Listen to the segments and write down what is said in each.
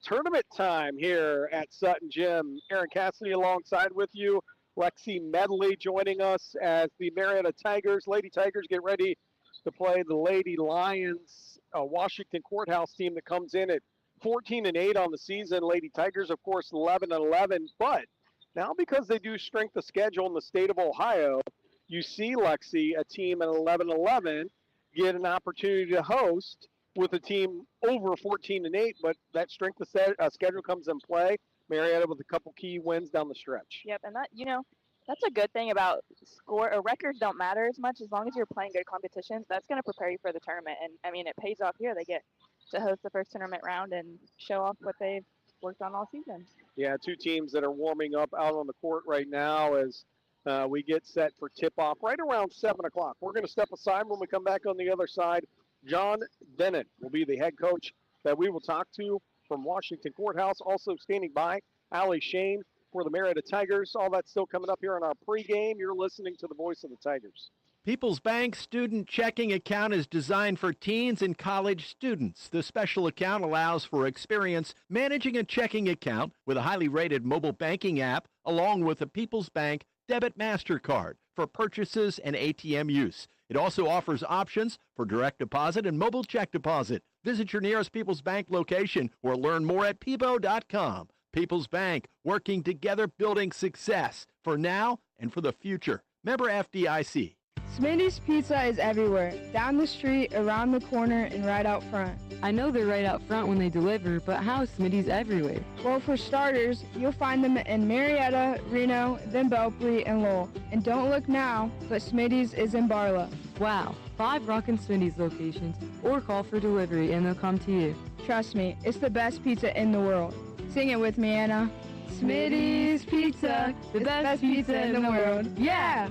tournament time here at Sutton Gym. Aaron Cassidy alongside with you. Lexi Medley joining us as the Marietta Tigers, Lady Tigers, get ready to play the Lady Lions, a Washington Courthouse team that comes in at 14-8 on the season. Lady Tigers, of course, 11-11. But now because they do strength of schedule in the state of Ohio, you see, Lexi, a team at 11-11 get an opportunity to host with a team over 14-8, but that strength of schedule comes in play. Marietta with a couple key wins down the stretch. Yep, and that, that's a good thing about score or records don't matter as much as long as you're playing good competitions. That's going to prepare you for the tournament, and I mean it pays off here. They get to host the first tournament round and show off what they've worked on all season. Yeah, two teams that are warming up out on the court right now as we get set for tip-off right around 7 o'clock. We're going to step aside when we come back on the other side. John Bennett will be the head coach that we will talk to from Washington Courthouse. Also standing by, Allie Shane for the Marietta Tigers. All that's still coming up here on our pregame. You're listening to the voice of the Tigers. People's Bank Student Checking Account is designed for teens and college students. The special account allows for experience managing a checking account with a highly rated mobile banking app, along with a People's Bank Debit MasterCard for purchases and ATM use. It also offers options for direct deposit and mobile check deposit. Visit your nearest People's Bank location or learn more at peebo.com. People's Bank, working together, building success for now and for the future. Member FDIC. Smitty's Pizza is everywhere, down the street, around the corner, and right out front. I know they're right out front when they deliver, but how is Smitty's everywhere? Well, for starters, you'll find them in Marietta, Reno, then Belpre, and Lowell. And don't look now, but Smitty's is in Barlow. Wow, 5 rockin' Smitty's locations, or call for delivery and they'll come to you. Trust me, it's the best pizza in the world. Sing it with me, Anna. Smitty's Pizza, the best pizza in the world. Yeah!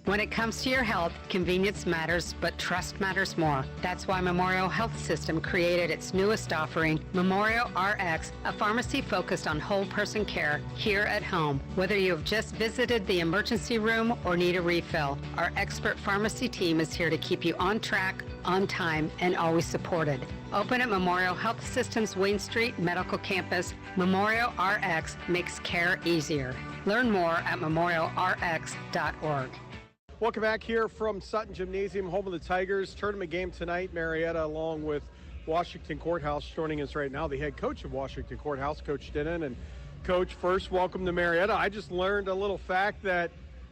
When it comes to your health, convenience matters, but trust matters more. That's why Memorial Health System created its newest offering, Memorial RX, a pharmacy focused on whole person care here at home. Whether you have just visited the emergency room or need a refill, our expert pharmacy team is here to keep you on track, on time, and always supported. Open at Memorial Health System's Wayne Street Medical Campus, Memorial RX makes care easier. Learn more at memorialrx.org. Welcome back here from Sutton Gymnasium, home of the Tigers. Tournament game tonight, Marietta along with Washington Courthouse. Joining us right now, the head coach of Washington Courthouse, Coach Denon. And Coach, first, welcome to Marietta. I just learned a little fact that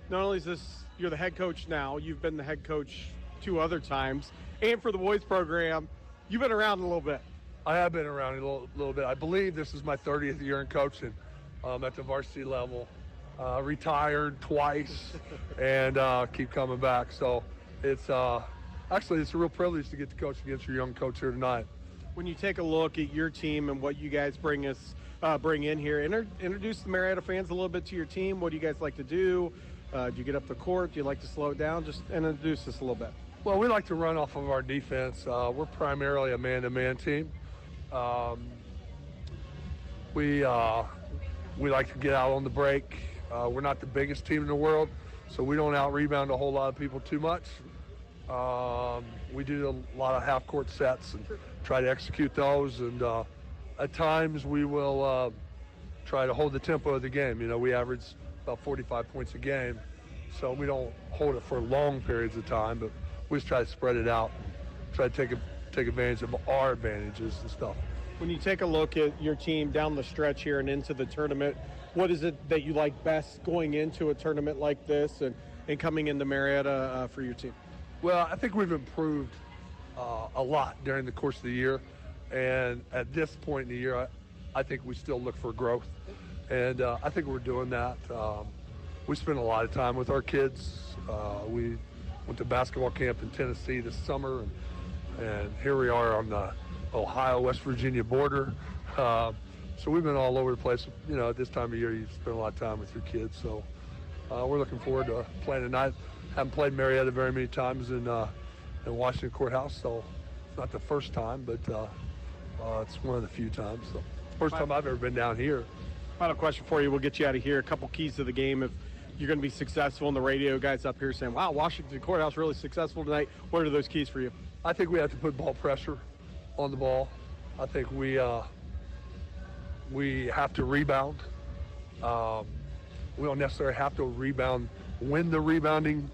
not only is this, you're the head coach now, you've been the head coach 2 other times, and for the boys program, you've been around a little bit. I have been around a little bit. I believe this is my 30th year in coaching at the varsity level. Retired twice and keep coming back. So it's actually it's a real privilege to get to coach against your young coach here tonight. When you take a look at your team and what you guys bring in here, introduce the Marietta fans a little bit to your team. What do you guys like to do? Do you get up the court? Do you like to slow it down? Just introduce us a little bit. Well, we like to run off of our defense. We're primarily a man-to-man team. We like to get out on the break. We're not the biggest team in the world, so we don't out-rebound a whole lot of people too much. We do a lot of half-court sets and try to execute those, and at times we will try to hold the tempo of the game. We average about 45 points a game, so we don't hold it for long periods of time, but we just try to spread it out and try to take advantage of our advantages and stuff. When you take a look at your team down the stretch here and into the tournament, what is it that you like best going into a tournament like this and coming into Marietta for your team? Well, I think we've improved a lot during the course of the year. And at this point in the year, I think we still look for growth. And I think we're doing that. We spend a lot of time with our kids. We went to basketball camp in Tennessee this summer, and here we are on the Ohio-West Virginia border. So we've been all over the place. At this time of year, you spend a lot of time with your kids. So we're looking forward to playing tonight. Haven't played Marietta very many times in Washington Courthouse, so it's not the first time, but it's one of the few times. So first time I've ever been down here. Final question for you. We'll get you out of here. A couple keys to the game. If you're going to be successful, and the radio guys up here saying, wow, Washington Courthouse really successful tonight, what are those keys for you? I think we have to put ball pressure on the ball. I think we We have to rebound. We don't necessarily have to win the rebounding,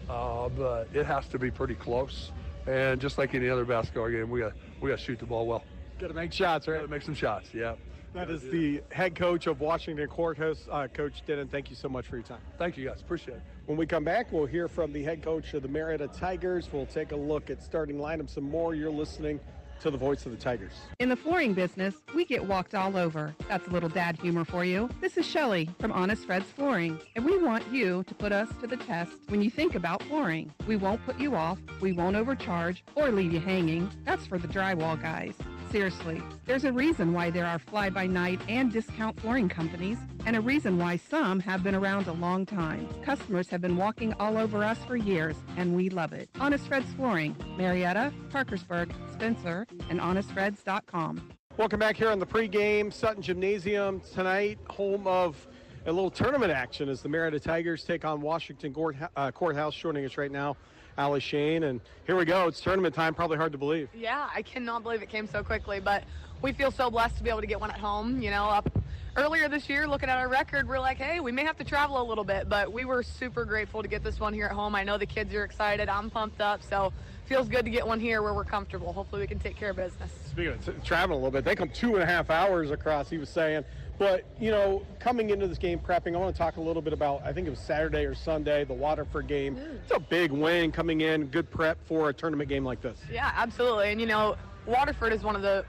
but it has to be pretty close. And just like any other basketball game, we got to shoot the ball well. Got to make shots, right? Got to make some shots. Yeah. That is the head coach of Washington Courthouse, Coach Denon. Thank you so much for your time. Thank you guys. Appreciate it. When we come back, we'll hear from the head coach of the Marietta Tigers. We'll take a look at starting lineup some more. You're listening to the voice of the Tigers. In the flooring business, we get walked all over. That's a little dad humor for you. This is Shelley from Honest Fred's Flooring, and we want you to put us to the test when you think about flooring. We won't put you off, we won't overcharge, or leave you hanging. That's for the drywall guys. Seriously, there's a reason why there are fly-by-night and discount flooring companies, and a reason why some have been around a long time. Customers have been walking all over us for years, and we love it. Honest Fred's Flooring, Marietta, Parkersburg, Spencer, and honestfreds.com. Welcome back here on the pregame Sutton Gymnasium tonight, home of a little tournament action as the Marietta Tigers take on Washington Courthouse. Joining us right now, Allie Shane, and here we go. It's tournament time. Probably hard to believe. Yeah, I cannot believe it came so quickly, but we feel so blessed to be able to get one at home. You know, up earlier this year, looking at our record, we're like, hey, we may have to travel a little bit, but we were super grateful to get this one here at home. I know the kids are excited. I'm pumped up, so feels good to get one here where we're comfortable. Hopefully we can take care of business. Speaking of traveling a little bit, they come 2.5 hours across, he was saying. But, you know, coming into this game, prepping, I want to talk a little bit about, I think it was Saturday or Sunday, the Waterford game. It's a big win coming in, good prep for a tournament game like this. Yeah, absolutely. And, you know, Waterford is one of the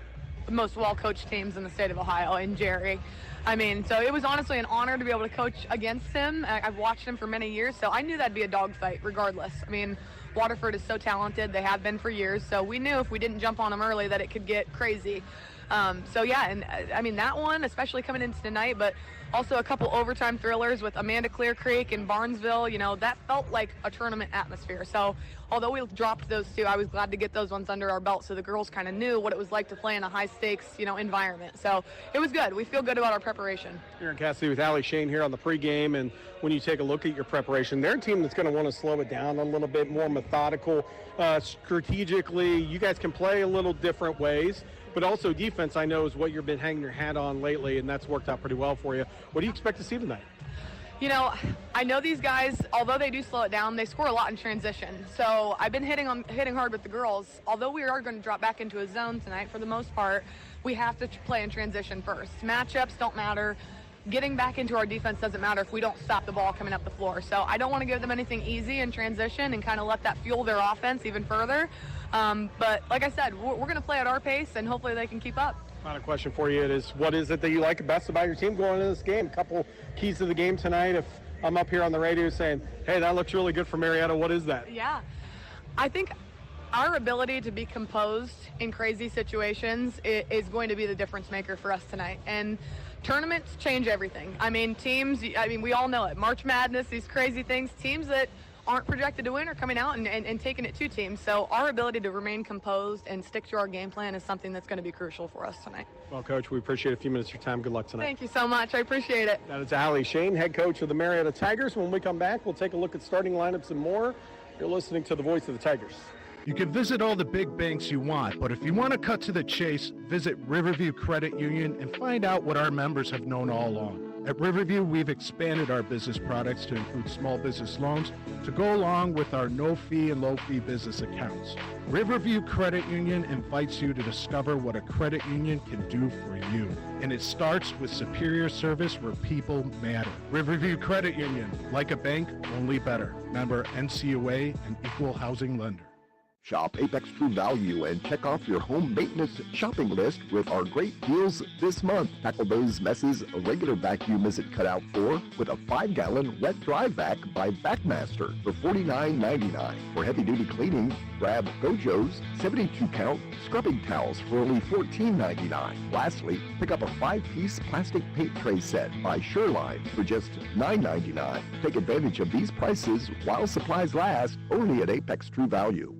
most well-coached teams in the state of Ohio, and Jerry. I mean, so it was honestly an honor to be able to coach against him. I've watched him for many years, so I knew that'd be a dogfight regardless. I mean, Waterford is so talented. They have been for years, so we knew if we didn't jump on them early that it could get crazy. So yeah, and I mean that one, especially coming into tonight, but also a couple overtime thrillers with Amanda Clear Creek and Barnesville, you know, that felt like a tournament atmosphere. So although we dropped those two, I was glad to get those ones under our belt so the girls kind of knew what it was like to play in a high stakes, you know, environment. So it was good. We feel good about our prepreparation. Aaron Cassidy with Allie Shane here on the pregame, and when you take a look at your preparation, they're a team that's going to want to slow it down a little bit, more methodical, strategically. You guys can play a little different ways. But also defense, I know, is what you've been hanging your hat on lately, and that's worked out pretty well for you. What do you expect to see tonight? You know, I know these guys, although they do slow it down, they score a lot in transition. So I've been hitting hard with the girls. Although we are going to drop back into a zone tonight for the most part, we have to play in transition first. Matchups don't matter. Getting back into our defense doesn't matter if we don't stop the ball coming up the floor. So I don't want to give them anything easy in transition and kind of let that fuel their offense even further. But like I said, we're going to play at our pace, and hopefully they can keep up. Final question for you is, what is it that you like best about your team going into this game? A couple keys to the game tonight. If I'm up here on the radio saying, hey, that looks really good for Marietta, what is that? Yeah, I think our ability to be composed in crazy situations is going to be the difference maker for us tonight. And tournaments change everything. I mean, we all know it. March Madness, these crazy things, teams that aren't projected to win are coming out and taking it to teams. So our ability to remain composed and stick to our game plan is something that's going to be crucial for us tonight. Well, Coach, we appreciate a few minutes of your time. Good luck tonight. Thank you so much. I appreciate it. That is Allie Shane, head coach of the Marietta Tigers. When we come back, we'll take a look at starting lineups and more. You're listening to the voice of the Tigers. You can visit all the big banks you want, but if you want to cut to the chase, visit Riverview Credit Union and find out what our members have known all along. At Riverview, we've expanded our business products to include small business loans to go along with our no-fee and low-fee business accounts. Riverview Credit Union invites you to discover what a credit union can do for you. And it starts with superior service where people matter. Riverview Credit Union, like a bank, only better. Member NCUA and equal housing lender. Shop Apex True Value and check off your home maintenance shopping list with our great deals this month. Tackle those messes a regular vacuum isn't cut out for with a 5-gallon wet dry vac by Backmaster for $49.99. For heavy-duty cleaning, grab Gojo's 72-count scrubbing towels for only $14.99. Lastly, pick up a 5-piece plastic paint tray set by Shoreline for just $9.99. Take advantage of these prices while supplies last, only at Apex True Value.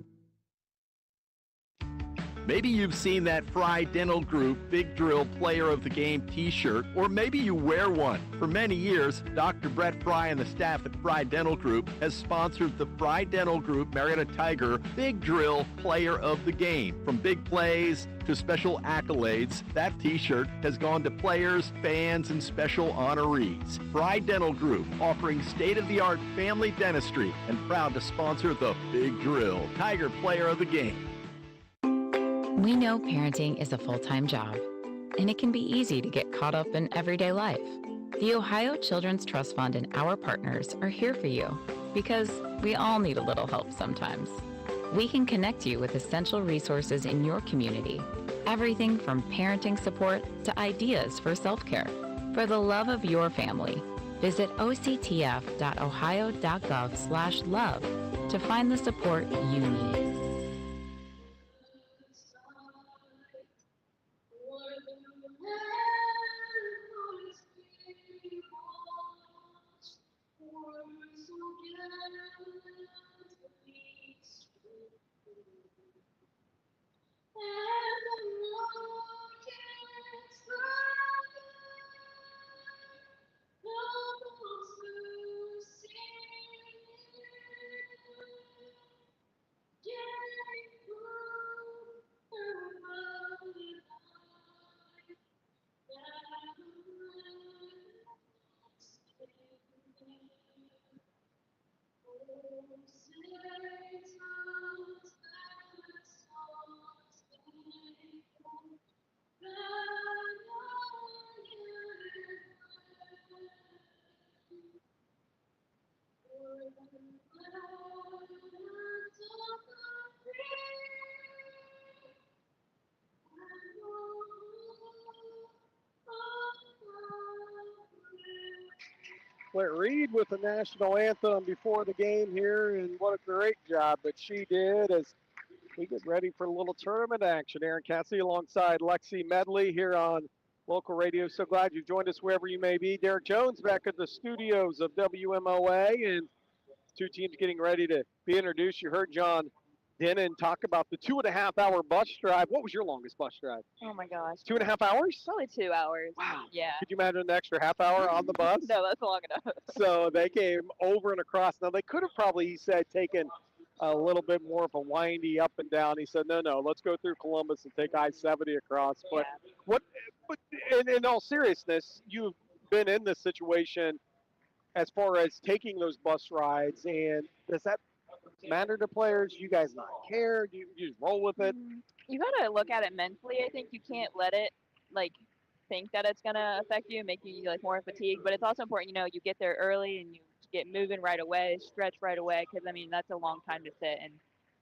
Maybe you've seen that Fry Dental Group Big Drill Player of the Game t-shirt, or maybe you wear one. For many years, Dr. Brett Fry and the staff at Fry Dental Group has sponsored the Fry Dental Group Marietta Tiger Big Drill Player of the Game. From big plays to special accolades, that t-shirt has gone to players, fans, and special honorees. Fry Dental Group, offering state-of-the-art family dentistry and proud to sponsor the Big Drill Tiger Player of the Game. We know parenting is a full-time job, and it can be easy to get caught up in everyday life. The Ohio Children's Trust Fund and our partners are here for you because we all need a little help sometimes. We can connect you with essential resources in your community, everything from parenting support to ideas for self-care. For the love of your family, visit octf.ohio.gov/love to find the support you need. Claire Reed with the national anthem before the game here, and what a great job that she did as we get ready for a little tournament action. Aaron Cassidy alongside Lexi Medley here on local radio. So glad you joined us wherever you may be. Derek Jones back at the studios of WMOA, and two teams getting ready to be introduced. You heard John Denon talk about the 2.5-hour bus drive. What was your longest bus drive? Oh my gosh. 2.5 hours? Probably 2 hours. Wow. Yeah. Could you imagine an extra half hour on the bus? No, that's long enough. So they came over and across. Now, they could have probably, he said, taken a little bit more of a windy up and down. He said, no, let's go through Columbus and take I-70 across. But but in all seriousness, you've been in this situation as far as taking those bus rides, and does that matter to players? You guys not care? Do you just roll with it? You got to look at it mentally. I think you can't let it, think that it's going to affect you and make you, more fatigued. But it's also important, you get there early and you get moving right away, stretch right away, because, that's a long time to sit. And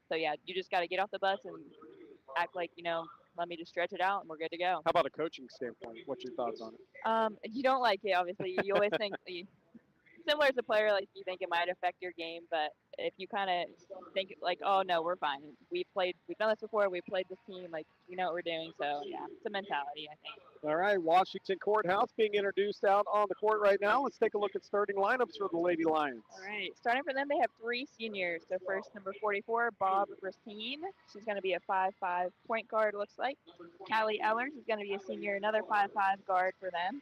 so, yeah, you just got to get off the bus and act like, let me just stretch it out and we're good to go. How about a coaching standpoint? What's your thoughts on it? You don't like it, obviously. You always think similar as a player, you think it might affect your game, but if you kind of think oh no, we're fine. We've done this before. We've played this team. We know what we're doing. So yeah, it's a mentality, I think. All right, Washington Courthouse being introduced out on the court right now. Let's take a look at starting lineups for the Lady Lions. All right, starting for them, they have 3 seniors. So first, number 44, Bob Racine. She's going to be a 5'5" point guard. Looks like Callie Ellers is going to be a senior, another 5'5" guard for them.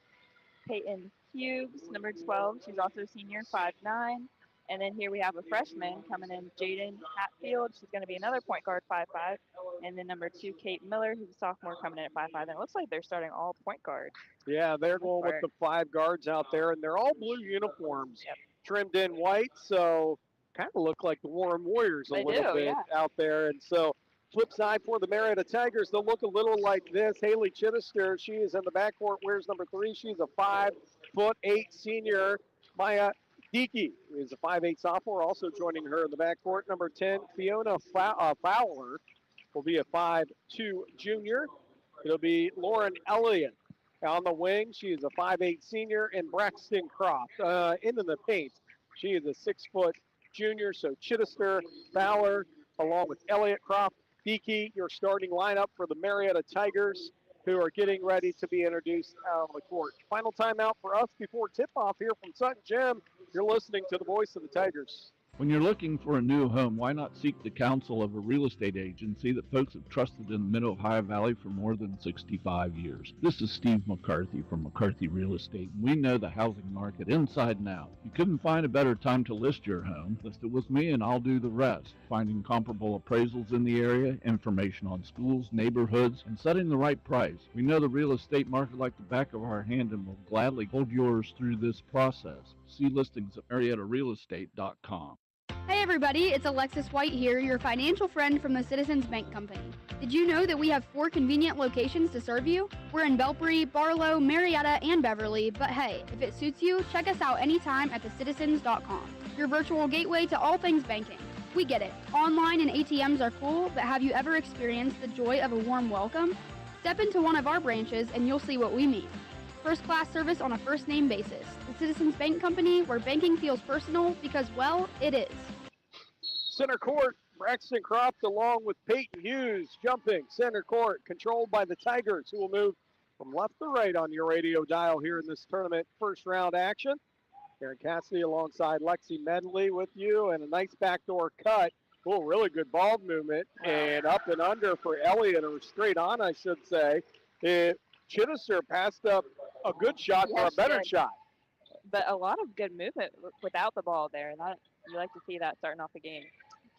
Peyton Hughes, number 12. She's also a senior, 5'9". And then here we have a freshman coming in, Jaden Hatfield. She's going to be another point guard, 5'5". And then number 2, Kate Miller, who's a sophomore coming in at 5'5". And it looks like they're starting all point guards. Yeah, they're going with the 5 guards out there, and they're all blue uniforms, trimmed in white. So kind of look like the Warren Warriors a little bit out there. And so flip side for the Marietta Tigers, they'll look a little like this. Haley Chittister, she is in the backcourt, wears number 3. She's a 5'8" senior. Maya Dickey is a 5'8" sophomore, also joining her in the backcourt. Number 10, Fiona Fowler will be a 5'2" junior. It'll be Lauren Elliott on the wing. She is a 5'8" senior. And Braxton Croft into the paint. She is a 6-foot junior. So Chittister, Fowler, along with Elliott, Croft, Dickey, your starting lineup for the Marietta Tigers, who are getting ready to be introduced out on the court. Final timeout for us before tip-off here from Sutton Gym. You're listening to the voice of the Tigers. When you're looking for a new home, why not seek the counsel of a real estate agency that folks have trusted in the Mid-Ohio Valley for more than 65 years? This is Steve McCarthy from McCarthy Real Estate. We know the housing market inside and out. If you couldn't find a better time to list your home, list it with me and I'll do the rest. Finding comparable appraisals in the area, information on schools, neighborhoods, and setting the right price. We know the real estate market like the back of our hand and will gladly hold yours through this process. See listings at MariettaRealEstate.com. Hey everybody, it's Alexis White here, your financial friend from the Citizens Bank Company. Did you know that we have 4 convenient locations to serve you? We're in Belpre, Barlow, Marietta, and Beverly, but hey, if it suits you, check us out anytime at thecitizens.com, your virtual gateway to all things banking. We get it. Online and ATMs are cool, but have you ever experienced the joy of a warm welcome? Step into one of our branches and you'll see what we mean. First-class service on a first-name basis. The Citizens Bank Company, where banking feels personal because, well, it is. Center court, Braxton Croft along with Peyton Hughes jumping center court, controlled by the Tigers, who will move from left to right on your radio dial here in this tournament first round action. Aaron Cassidy alongside Lexi Medley with you, and a nice backdoor cut. Oh, really good ball movement, and up and under for Elliott, or straight on, I should say. Chittister passed up a good shot for a better shot. But a lot of good movement without the ball there. You like to see that starting off the game.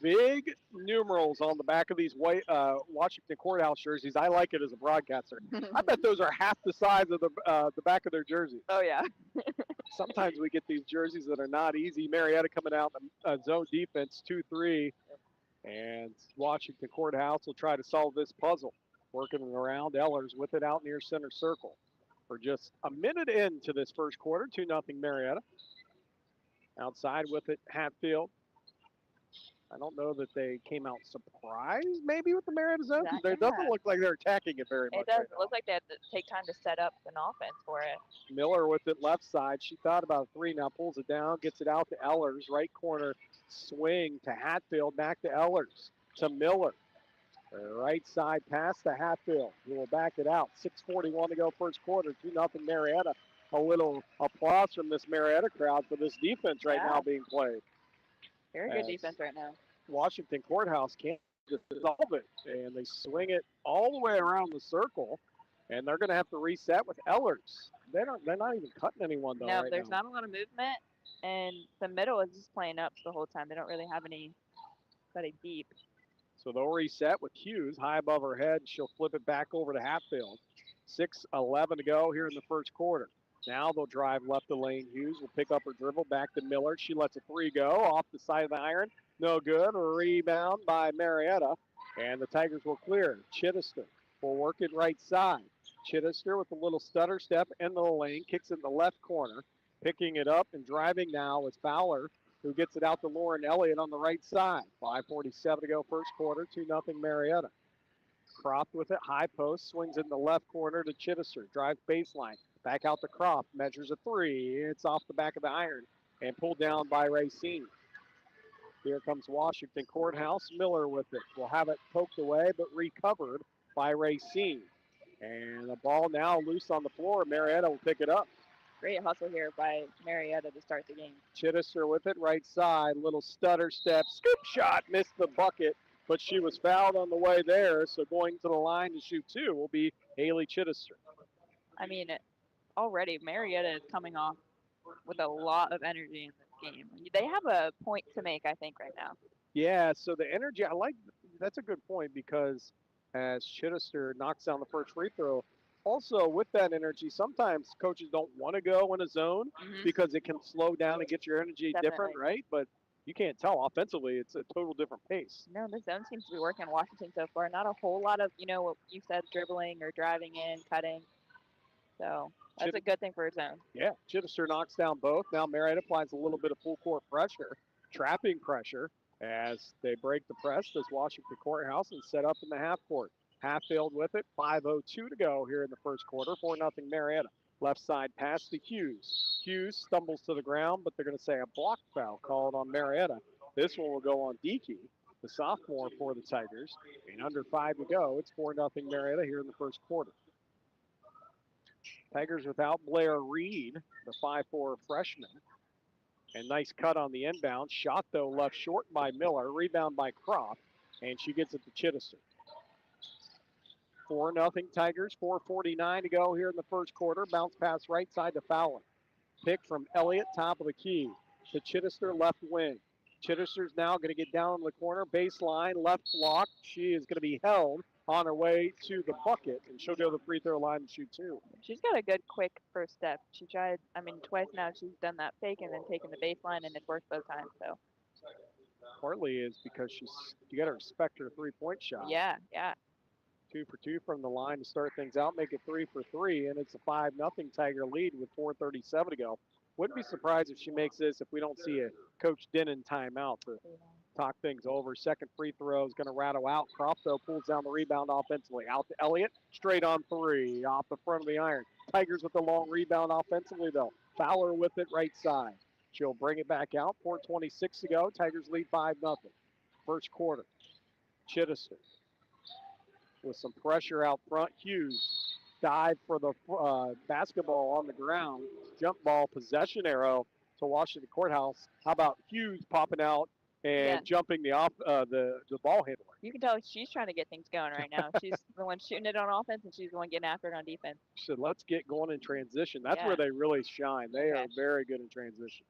Big numerals on the back of these white Washington Courthouse jerseys. I like it as a broadcaster. I bet those are half the size of the back of their jersey. Oh, yeah. Sometimes we get these jerseys that are not easy. Marietta coming out in zone defense, 2-3. And Washington Courthouse will try to solve this puzzle. Working around Ellers with it out near center circle. We're just a minute into this first quarter, 2-0 Marietta. Outside with it, Hatfield. I don't know that they came out surprised maybe with the Marietta zone. It doesn't look like they're attacking it very much. It does look like they had to take time to set up an offense for it. Miller with it left side. She thought about a 3, now pulls it down, gets it out to Ellers. Right corner swing to Hatfield, back to Ellers, to Miller. Right side pass to Hatfield. He will back it out. 6:41 to go first quarter, 2-0 Marietta. A little applause from this Marietta crowd for this defense right now being played. Very good defense right now. Washington Courthouse can't just resolve it, and they swing it all the way around the circle, and they're going to have to reset with Ellers. They're not even cutting anyone, though. No, right there's now. not a lot of movement, and the middle is just playing up the whole time. They don't really have anybody deep. So they'll reset with Hughes high above her head. She'll flip it back over to Hatfield. 6:11 to go here in the first quarter. Now they'll drive left to lane. Hughes will pick up her dribble back to Miller. She lets a 3 go off the side of the iron. No good. A rebound by Marietta. And the Tigers will clear. Chittister will work it right side. Chittister with a little stutter step into the lane. Kicks it in the left corner. Picking it up and driving now is Fowler, who gets it out to Lauren Elliott on the right side. 5:47 to go first quarter. 2-0 Marietta. Croft with it. High post. Swings in the left corner to Chittister. Drives baseline. Back out to Croft, measures a 3. It's off the back of the iron and pulled down by Racine. Here comes Washington Courthouse. Miller with it. Will have it poked away, but recovered by Racine. And the ball now loose on the floor. Marietta will pick it up. Great hustle here by Marietta to start the game. Chittister with it, right side. Little stutter step. Scoop shot. Missed the bucket, but she was fouled on the way there. So going to the line to shoot 2 will be Haley Chittister. I mean, already Marietta is coming off with a lot of energy in this game. They have a point to make, I think, right now. Yeah, so the energy, that's a good point, because as Chittister knocks down the first free throw, also with that energy, sometimes coaches don't want to go in a zone because it can slow down and get your energy different, right? But you can't tell. Offensively, it's a total different pace. No, the zone seems to be working in Washington so far. Not a whole lot of, what you said, dribbling or driving in, cutting. So that's a good thing for a zone. Yeah, Chittister knocks down both. Now Marietta applies a little bit of full court pressure, trapping pressure, as they break the press, this Washington Courthouse, and set up in the half court. Hatfield with it, 5:02 to go here in the first quarter, 4-0 Marietta. Left side pass to Hughes. Hughes stumbles to the ground, but they're going to say a block foul called on Marietta. This one will go on Deakey, the sophomore for the Tigers. And under 5 to go, it's 4-0 Marietta here in the first quarter. Tigers without Blair Reed, the 5'4 freshman. And nice cut on the inbound. Shot, though, left short by Miller. Rebound by Croft. And she gets it to Chittister. 4-0 Tigers. 4:49 to go here in the first quarter. Bounce pass right side to Fowler. Pick from Elliott, top of the key. To Chittister, left wing. Chittister's now going to get down in the corner. Baseline, left block. She is going to be held on her way to the bucket, and she'll go to the free throw line and shoot two. She's got a good, quick first step. She tried, twice now she's done that fake and then taken the baseline, and it's worked both times. So Partly is because you got to respect her three-point shot. yeah. 2 for 2 from the line to start things out, make it 3 for 3, and it's a 5-0 Tiger lead with 4:37 to go. Wouldn't be surprised if she makes this if we don't see a Coach Denon timeout to talk things over. Second free throw is going to rattle out. Croft, though, pulls down the rebound offensively. Out to Elliott, straight on three, off the front of the iron. Tigers with the long rebound offensively, though. Fowler with it right side. She'll bring it back out. 4:26 to go. Tigers lead 5-0. First quarter. Chittister with some pressure out front. Hughes dive for the basketball on the ground. Jump ball possession arrow to Washington Courthouse. How about Hughes popping out and jumping the ball handler? You can tell she's trying to get things going right now. She's the one shooting it on offense, and she's the one getting after it on defense. So let's get going in transition. That's where they really shine. They are very good in transition.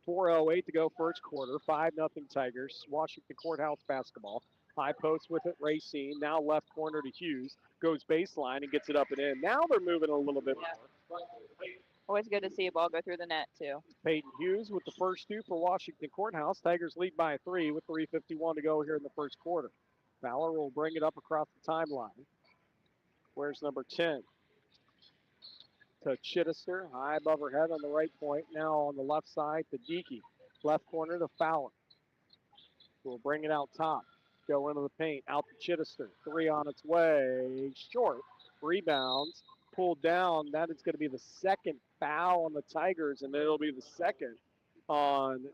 4:08 to go first quarter. 5-0 Tigers. Washington Courthouse basketball. High post with it, Racine. Now left corner to Hughes. Goes baseline and gets it up and in. Now they're moving a little bit more. Always good to see a ball go through the net, too. Peyton Hughes with the first two for Washington Courthouse. Tigers lead by 3 with 3:51 to go here in the first quarter. Fowler will bring it up across the timeline. Where's number 10? To Chittister, high above her head on the right point. Now on the left side to Deakey. Left corner to Fowler. We'll bring it out top. Go into the paint. Out to Chittister. Three on its way. Short. Rebounds. Pulled down. That is going to be the second foul on the Tigers, and it'll be the second on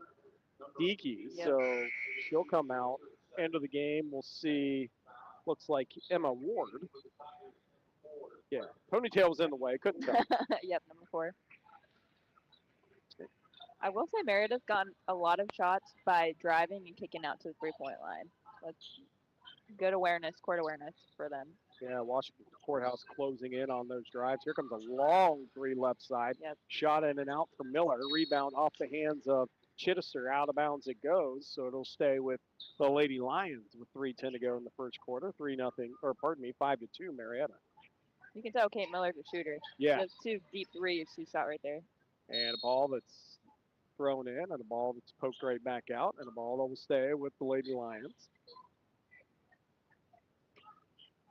Deakey. So she'll come out. End of the game, we'll see, looks like Emma Ward. Yeah, ponytail was in the way. Couldn't tell. Yep, number 4. I will say Marietta's gotten a lot of shots by driving and kicking out to the three-point line. That's good awareness, court awareness for them. Yeah, Washington Courthouse closing in on those drives. Here comes a long three left side. Yep. Shot in and out for Miller. Rebound off the hands of Chittister. Out of bounds it goes, so it'll stay with the Lady Lions with 3:10 to go in the first quarter. 5-2 Marietta. You can tell Kate Miller's a shooter. Yeah. Those 2 deep threes she shot right there. And a ball that's thrown in, and a ball that's poked right back out, and a ball that will stay with the Lady Lions.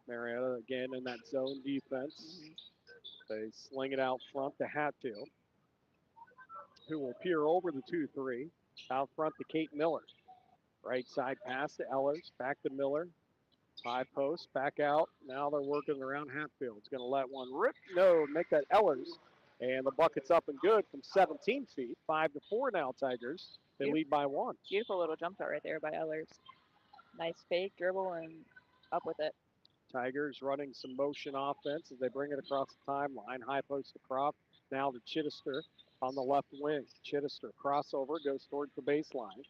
Marietta again in that zone defense. They sling it out front to Hatfield, who will peer over the 2-3. Out front to Kate Miller. Right side pass to Ellers, back to Miller. High post, back out. Now they're working around Hatfield. It's going to let one rip. No, make that Ellers. And the bucket's up and good from 17 feet. 5-4 now, Tigers. They lead by 1. Beautiful little jump shot right there by Ellers. Nice fake dribble and up with it. Tigers running some motion offense as they bring it across the timeline. High post to Croft. Now to Chittister on the left wing. Chittister crossover, goes towards the baseline.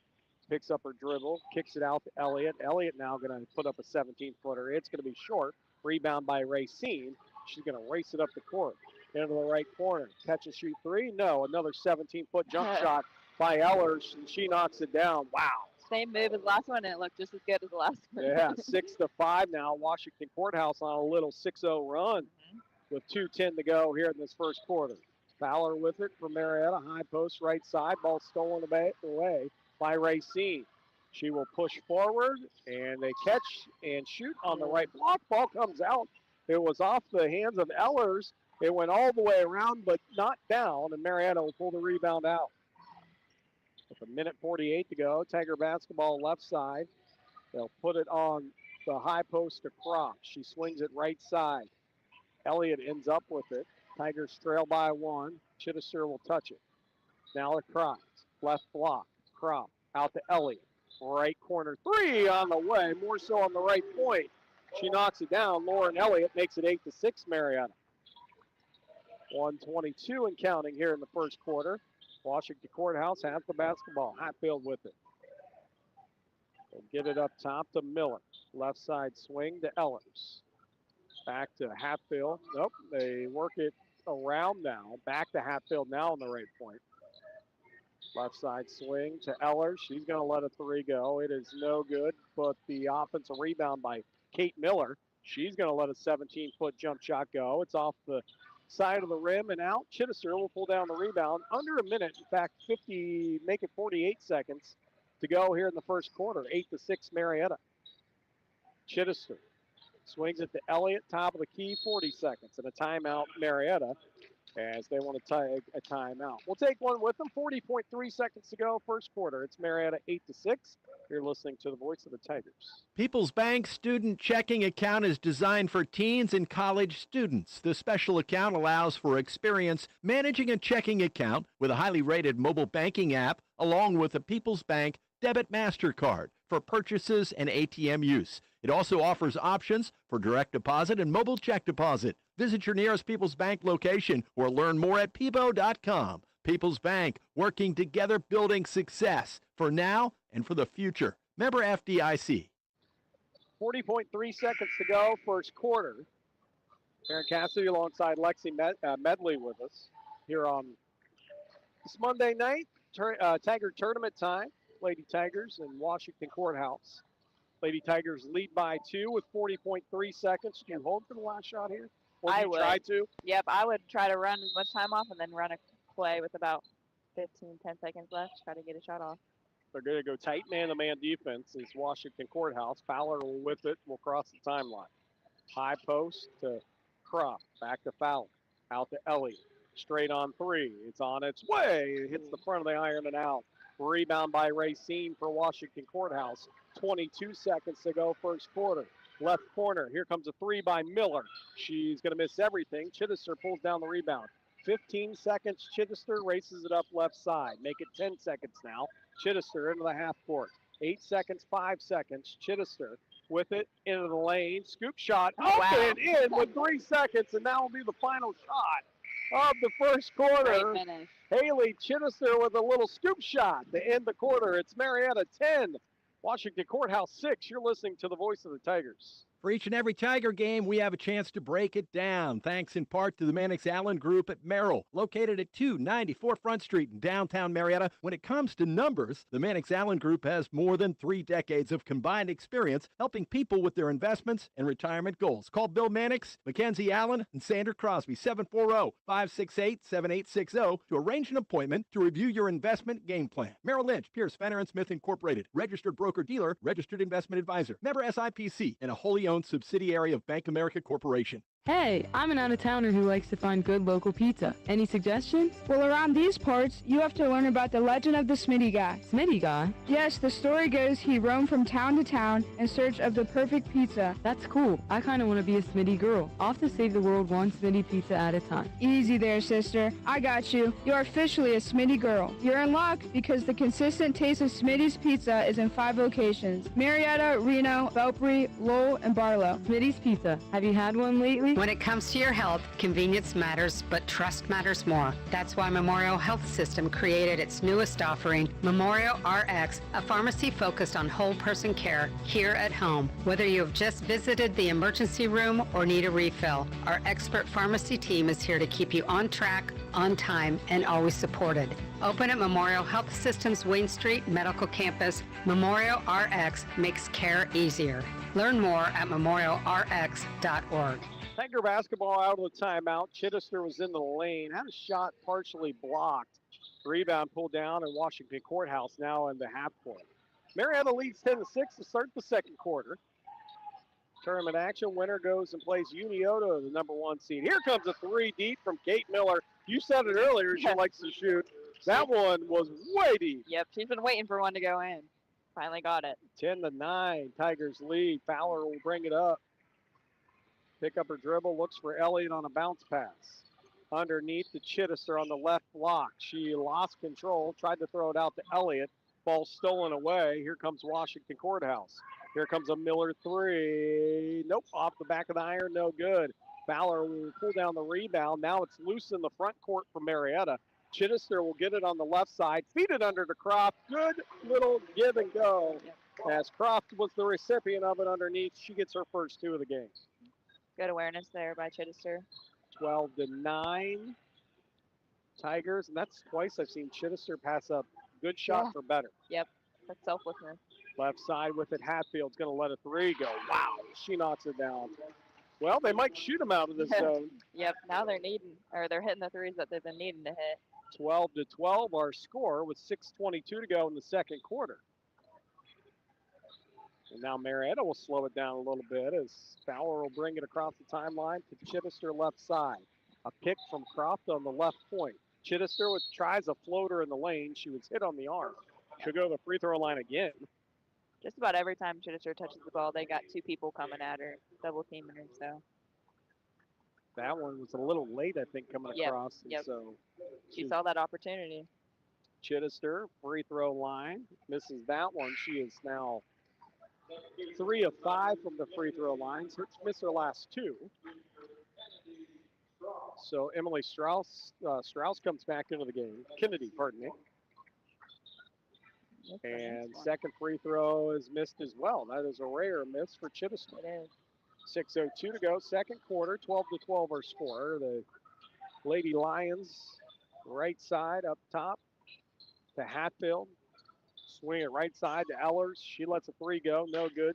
Picks up her dribble, kicks it out to Elliott. Elliott now going to put up a 17-footer. It's going to be short. Rebound by Racine. She's going to race it up the court. Into the right corner. Catch and shoot three. No, another 17-foot jump shot by Ellers, and she knocks it down. Wow. Same move as the last one, and it looked just as good as the last one. Yeah, 6-5 now. Washington Courthouse on a little 6-0 run with 2:10 to go here in this first quarter. Fowler with it for Marietta. High post right side. Ball stolen away by Racine. She will push forward, and they catch and shoot on the right block. Ball comes out. It was off the hands of Ellers. It went all the way around, but not down, and Marietta will pull the rebound out. With 1:48 to go, Tiger basketball left side. They'll put it on the high post to Croft. She swings it right side. Elliott ends up with it. Tigers trail by 1. Chittister will touch it. Now to Croft. Left block. Croft out to Elliott. Right corner three on the way. More so on the right point. She knocks it down. Lauren Elliott makes it 8-6 Marietta. 1:22 and counting here in the first quarter. Washington Courthouse has the basketball. Hatfield with it. They'll get it up top to Miller. Left side swing to Ellers. Back to Hatfield. Nope, they work it around now. Back to Hatfield now on the right point. Left side swing to Ellers. She's going to let a three go. It is no good, but the offensive rebound by Kate Miller. She's going to let a 17-foot jump shot go. It's off the side of the rim and out. Chittister will pull down the rebound. Under a minute, in fact, 48 seconds to go here in the first quarter. 8-6 Marietta. Chittister swings it to Elliott, top of the key, 40 seconds. And a timeout, Marietta, as they want to take a timeout. We'll take one with them. 40.3 seconds to go, first quarter. It's Marietta 8-6. You're listening to the voice of the Tigers. People's Bank Student Checking Account is designed for teens and college students. The special account allows for experience managing a checking account with a highly rated mobile banking app, along with a People's Bank Debit MasterCard for purchases and ATM use. It also offers options for direct deposit and mobile check deposit. Visit your nearest People's Bank location or learn more at peebo.com. People's Bank, working together, building success for now and for the future. Member FDIC. 40.3 seconds to go, first quarter. Aaron Cassidy alongside Lexi Medley with us here on this Monday night. Tiger tournament time. Lady Tigers and Washington Courthouse. Lady Tigers lead by 2 with 40.3 seconds. Do you hold for the last shot here? Or do you try to? Yep, I would try to run as much time off and then run a play with about 10 seconds left. Try to get a shot off. They're going to go tight man-to-man defense is Washington Courthouse. Fowler with it will cross the timeline. High post to Krupp. Back to Fowler. Out to Elliott. Straight on three. It's on its way. It hits the front of the iron and out. Rebound by Racine for Washington Courthouse. 22 seconds to go, first quarter. Left corner. Here comes a three by Miller. She's going to miss everything. Chittister pulls down the rebound. 15 seconds. Chittister races it up left side. Make it 10 seconds now. Chittister into the half court. 8 seconds, 5 seconds. Chittister with it into the lane. Scoop shot up and in with 3 seconds, and that will be the final shot of the first quarter. Great finish. Haley Chittister with a little scoop shot to end the quarter. It's Marietta 10, Washington Courthouse 6. You're listening to the voice of the Tigers. For each and every Tiger game, we have a chance to break it down, thanks in part to the Mannix Allen Group at Merrill, located at 294 Front Street in downtown Marietta. When it comes to numbers, the Mannix Allen Group has more than 3 decades of combined experience helping people with their investments and retirement goals. Call Bill Mannix, Mackenzie Allen, and Sandra Crosby, 740-568-7860, to arrange an appointment to review your investment game plan. Merrill Lynch, Pierce, Fenner & Smith Incorporated, registered broker-dealer, registered investment advisor, member SIPC, and a wholly owned subsidiary of Bank America Corporation. Hey, I'm an out-of-towner who likes to find good local pizza. Any suggestions? Well, around these parts, you have to learn about the legend of the Smitty guy. Smitty guy? Yes, the story goes he roamed from town to town in search of the perfect pizza. That's cool. I kind of want to be a Smitty girl. I'll have to save the world one Smitty pizza at a time. Easy there, sister. I got you. You're officially a Smitty girl. You're in luck because the consistent taste of Smitty's Pizza is in 5 locations: Marietta, Reno, Belpre, Lowell, and Barlow. Smitty's Pizza. Have you had one lately? When it comes to your health, convenience matters, but trust matters more. That's why Memorial Health System created its newest offering, Memorial RX, a pharmacy focused on whole person care here at home. Whether you have just visited the emergency room or need a refill, our expert pharmacy team is here to keep you on track, on time, and always supported. Open at Memorial Health System's Wayne Street Medical Campus, Memorial RX makes care easier. Learn more at memorialrx.org. Tiger basketball out of the timeout. Chittister was in the lane, had a shot partially blocked. Rebound pulled down, and Washington Courthouse now in the half court. Marietta leads 10-6 to start the second quarter. Tournament action. Winner goes and plays Unioto, the number 1 seed. Here comes a 3 deep from Kate Miller. You said it earlier, she likes to shoot. That one was way deep. Yep, she's been waiting for one to go in. Finally got it. 10-9, Tigers lead. Fowler will bring it up. Pick up her dribble, looks for Elliott on a bounce pass. Underneath to Chittister on the left block. She lost control, tried to throw it out to Elliott. Ball stolen away. Here comes Washington Courthouse. Here comes a Miller 3. Nope, off the back of the iron, no good. Fowler will pull down the rebound. Now it's loose in the front court for Marietta. Chittister will get it on the left side, feed it under to Croft. Good little give and go. As Croft was the recipient of it underneath, she gets her first 2 of the game. Good awareness there by Chittister. 12-9 Tigers, and that's twice I've seen Chittister pass up good shot for better. Yep, that's selflessness. Left side with it, Hatfield's going to let a 3 go. Wow, she knocks it down. Well, they might shoot him out of this zone. Yep, now they're hitting the threes that they've been needing to hit. 12-12 our score with 6:22 to go in the second quarter. And now Marietta will slow it down a little bit as Fowler will bring it across the timeline to Chittister left side. A pick from Croft on the left point. Chittister tries a floater in the lane. She was hit on the arm. She'll go to the free throw line again. Just about every time Chittister touches the ball, they got 2 people coming at her, double teaming her. So that one was a little late, I think, coming across. Yep. So she saw that opportunity. Chittister, free throw line, misses that one. She is now 3 of 5 from the free throw line. So missed her last 2. So Emily Strauss comes back into the game. Kennedy, pardon me. And second free throw is missed as well. That is a rare miss for Chittister. It is. 6:02 to go, second quarter, 12-12 our score. The Lady Lions, right side up top to Hatfield. Swing it right side to Ellers. She lets a 3 go, no good.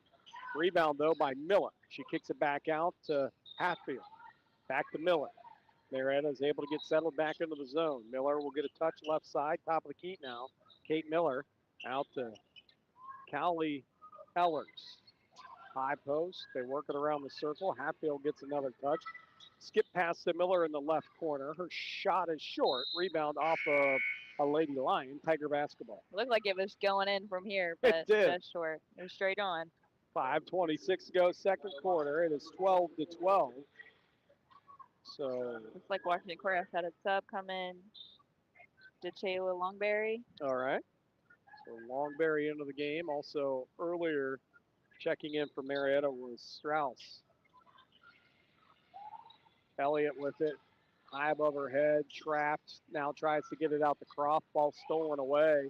Rebound, though, by Miller. She kicks it back out to Hatfield. Back to Miller. Marietta is able to get settled back into the zone. Miller will get a touch left side, top of the key now. Kate Miller out to Callie Ellers. High post. They work it around the circle. Hatfield gets another touch. Skip past to Miller in the left corner. Her shot is short. Rebound off of a Lady Lion. Tiger basketball. It looked like it was going in from here, but it did. Just short. It was straight on. 5:26 to go, second quarter. It is 12-12. So looks like Washington Courthouse had a sub come in. Did Shayla Longberry. All right. So Longberry into the game. Also earlier checking in for Marietta was Strauss. Elliott with it. High above her head. Trapped. Now tries to get it out to Croft. Ball stolen away.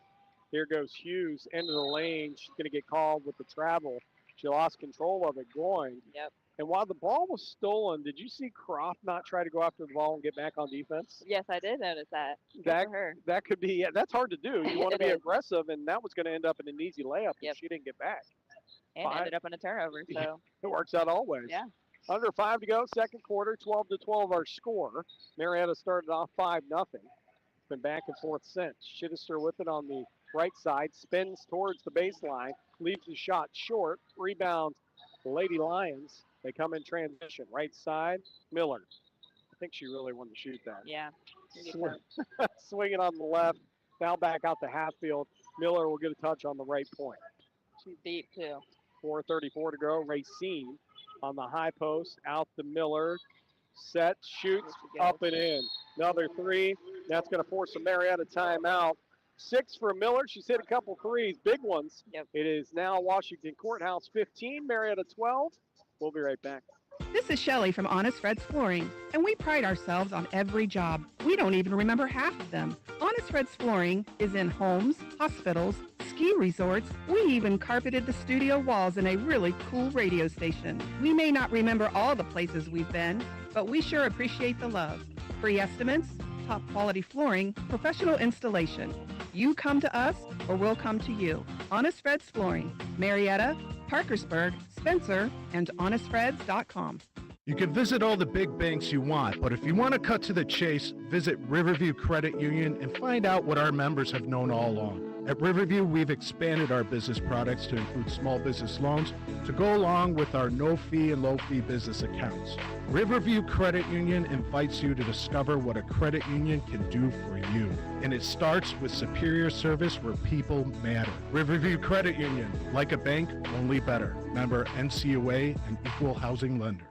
Here goes Hughes into the lane. She's going to get called with the travel. She lost control of it going. Yep. And while the ball was stolen, did you see Croft not try to go after the ball and get back on defense? Yes, I did notice that. That could be, that's hard to do. You want to be aggressive, and that was going to end up in an easy layup if she didn't get back. And ended up in a turnover, so. It works out always. Yeah. Under 5 to go, second quarter, 12-12 our score. Marietta started off 5-0. It's been back and forth since. Chittister with it on the right side, spins towards the baseline, leaves the shot short, rebounds the Lady Lions. They come in transition. Right side, Miller. I think she really wanted to shoot that. Yeah. Swing it on the left. Now back out to Hatfield. Miller will get a touch on the right point. She's deep, too. 4:34 to go. Racine on the high post. Out to Miller. Set, shoots, up and in. Another 3. That's going to force a Marietta timeout. 6 for Miller. She's hit a couple threes, big ones. Yep. It is now Washington Courthouse 15, Marietta 12. We'll be right back. This is Shelley from Honest Fred's Flooring, and we pride ourselves on every job. We don't even remember half of them. Honest Fred's Flooring is in homes, hospitals, ski resorts. We even carpeted the studio walls in a really cool radio station. We may not remember all the places we've been, but we sure appreciate the love. Free estimates, top quality flooring, professional installation. You come to us or we'll come to you. Honest Fred's Flooring, Marietta, Parkersburg, Spencer, and honestfreds.com. You can visit all the big banks you want, but if you want to cut to the chase, visit Riverview Credit Union and find out what our members have known all along. At Riverview, we've expanded our business products to include small business loans to go along with our no-fee and low-fee business accounts. Riverview Credit Union invites you to discover what a credit union can do for you. And it starts with superior service where people matter. Riverview Credit Union, like a bank, only better. Member NCUA and equal housing lender.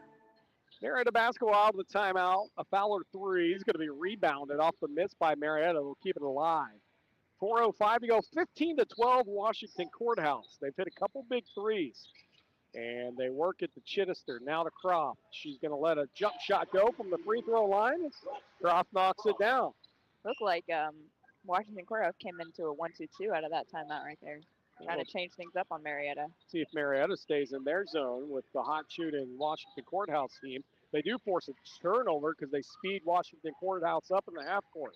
Marietta basketball out of the timeout. A Fowler 3 is going to be rebounded off the miss by Marietta. We'll keep it alive. 4:05 to go, 15-12 Washington Courthouse. They've hit a couple big threes, and they work it to Chittister. Now to Croft. She's going to let a jump shot go from the free throw line. Croft knocks it down. Looked like Washington Courthouse came into a 1-2-2 out of that timeout right there. Trying to change things up on Marietta. See if Marietta stays in their zone with the hot shooting Washington Courthouse team. They do force a turnover because they speed Washington Courthouse up in the half court.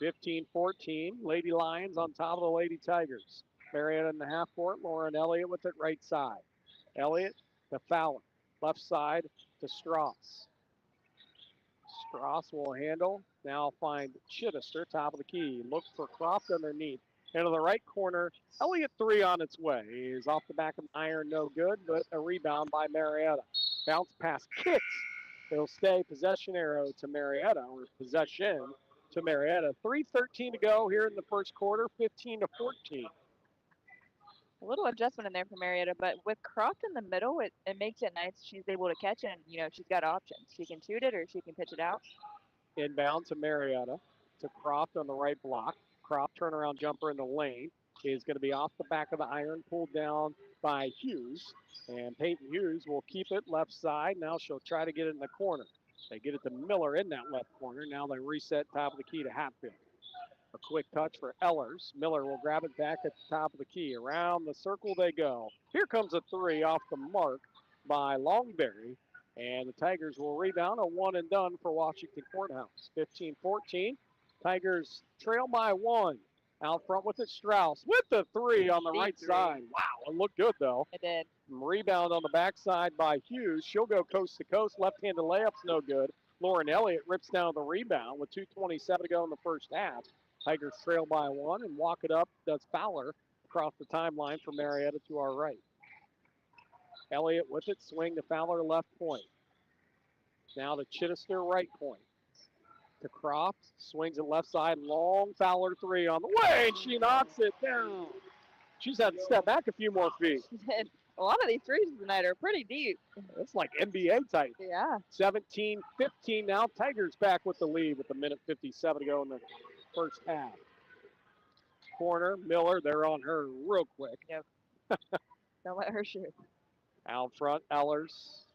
15-14, Lady Lions on top of the Lady Tigers. Marietta in the half court, Lauren Elliott with it right side. Elliott to Fowler, left side to Strauss. Strauss will handle, now find Chittister, top of the key. Look for Croft underneath. Into the right corner, Elliott 3 on its way. He's off the back of the iron, no good, but a rebound by Marietta. Bounce pass kicks. It'll stay possession arrow to Marietta, or possession to Marietta. 3:13 to go here in the first quarter, 15-14. A little adjustment in there for Marietta, but with Croft in the middle, it makes it nice. She's able to catch it, and, she's got options. She can shoot it or she can pitch it out. Inbound to Marietta, to Croft on the right block. Croft turnaround jumper in the lane is going to be off the back of the iron, pulled down by Hughes. And Peyton Hughes will keep it left side. Now she'll try to get it in the corner. They get it to Miller in that left corner. Now they reset top of the key to Hatfield. A quick touch for Ellers. Miller will grab it back at the top of the key. Around the circle they go. Here comes a 3 off the mark by Longberry. And the Tigers will rebound. A one and done for Washington Courthouse. 15-14. Tigers trail by 1. Out front with it, Strauss with the 3 on the right side. Wow, it looked good though. It did. Rebound on the backside by Hughes. She'll go coast to coast. Left-handed layup's no good. Lauren Elliott rips down the rebound with 2:27 to go in the first half. Tigers trail by 1 and walk it up. Does Fowler across the timeline for Marietta to our right. Elliott with it, swing to Fowler left point. Now to Chittister right point. To Croft, swings it left side, long Fowler 3 on the way, and she knocks it down. She's had to step back a few more feet. A lot of these threes tonight are pretty deep. It's like NBA type. Yeah. 17-15 now. Tigers back with the lead with a minute 57 to go in the first half. Corner, Miller, they're on her real quick. Yep. Don't let her shoot. Out front, Ellers.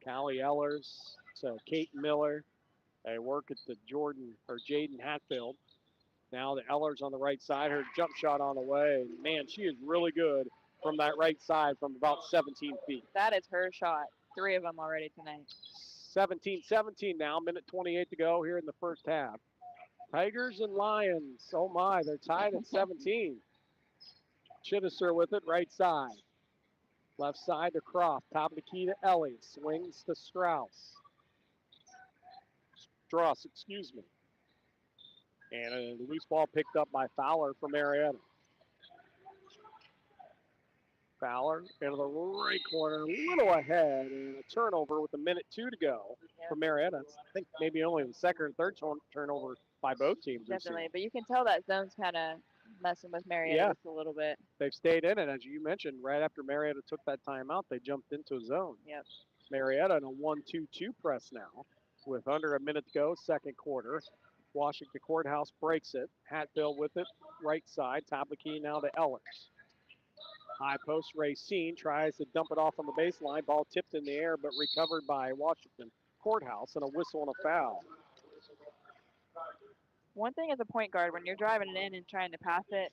Callie Ellers. So Kate Miller. They work at the Jaden Hatfield. Now the Ellers on the right side. Her jump shot on the way. Man, she is really good from that right side from about 17 feet. That is her shot. 3 of them already tonight. 17-17 now. Minute 28 to go here in the first half. Tigers and Lions. Oh my, they're tied at 17. Chittister with it, right side. Left side to Croft. Top of the key to Elliott. Swings to Strauss, excuse me. And a loose ball picked up by Fowler for Marietta. Fowler into the right corner, a little ahead, and a turnover with a minute 2 to go for Marietta. I think maybe only the second or third turnover by both teams. Definitely, but you can tell that zone's kind of messing with Marietta just a little bit. They've stayed in it, as you mentioned. Right after Marietta took that timeout, they jumped into a zone. Yep. Marietta in a 1-2-2 press now with under a minute to go, second quarter. Washington Courthouse breaks it. Hatfield with it, right side. Top of the key now to Ellers. High post, Racine tries to dump it off on the baseline. Ball tipped in the air, but recovered by Washington Courthouse, and a whistle and a foul. One thing as a point guard, when you're driving it in and trying to pass it,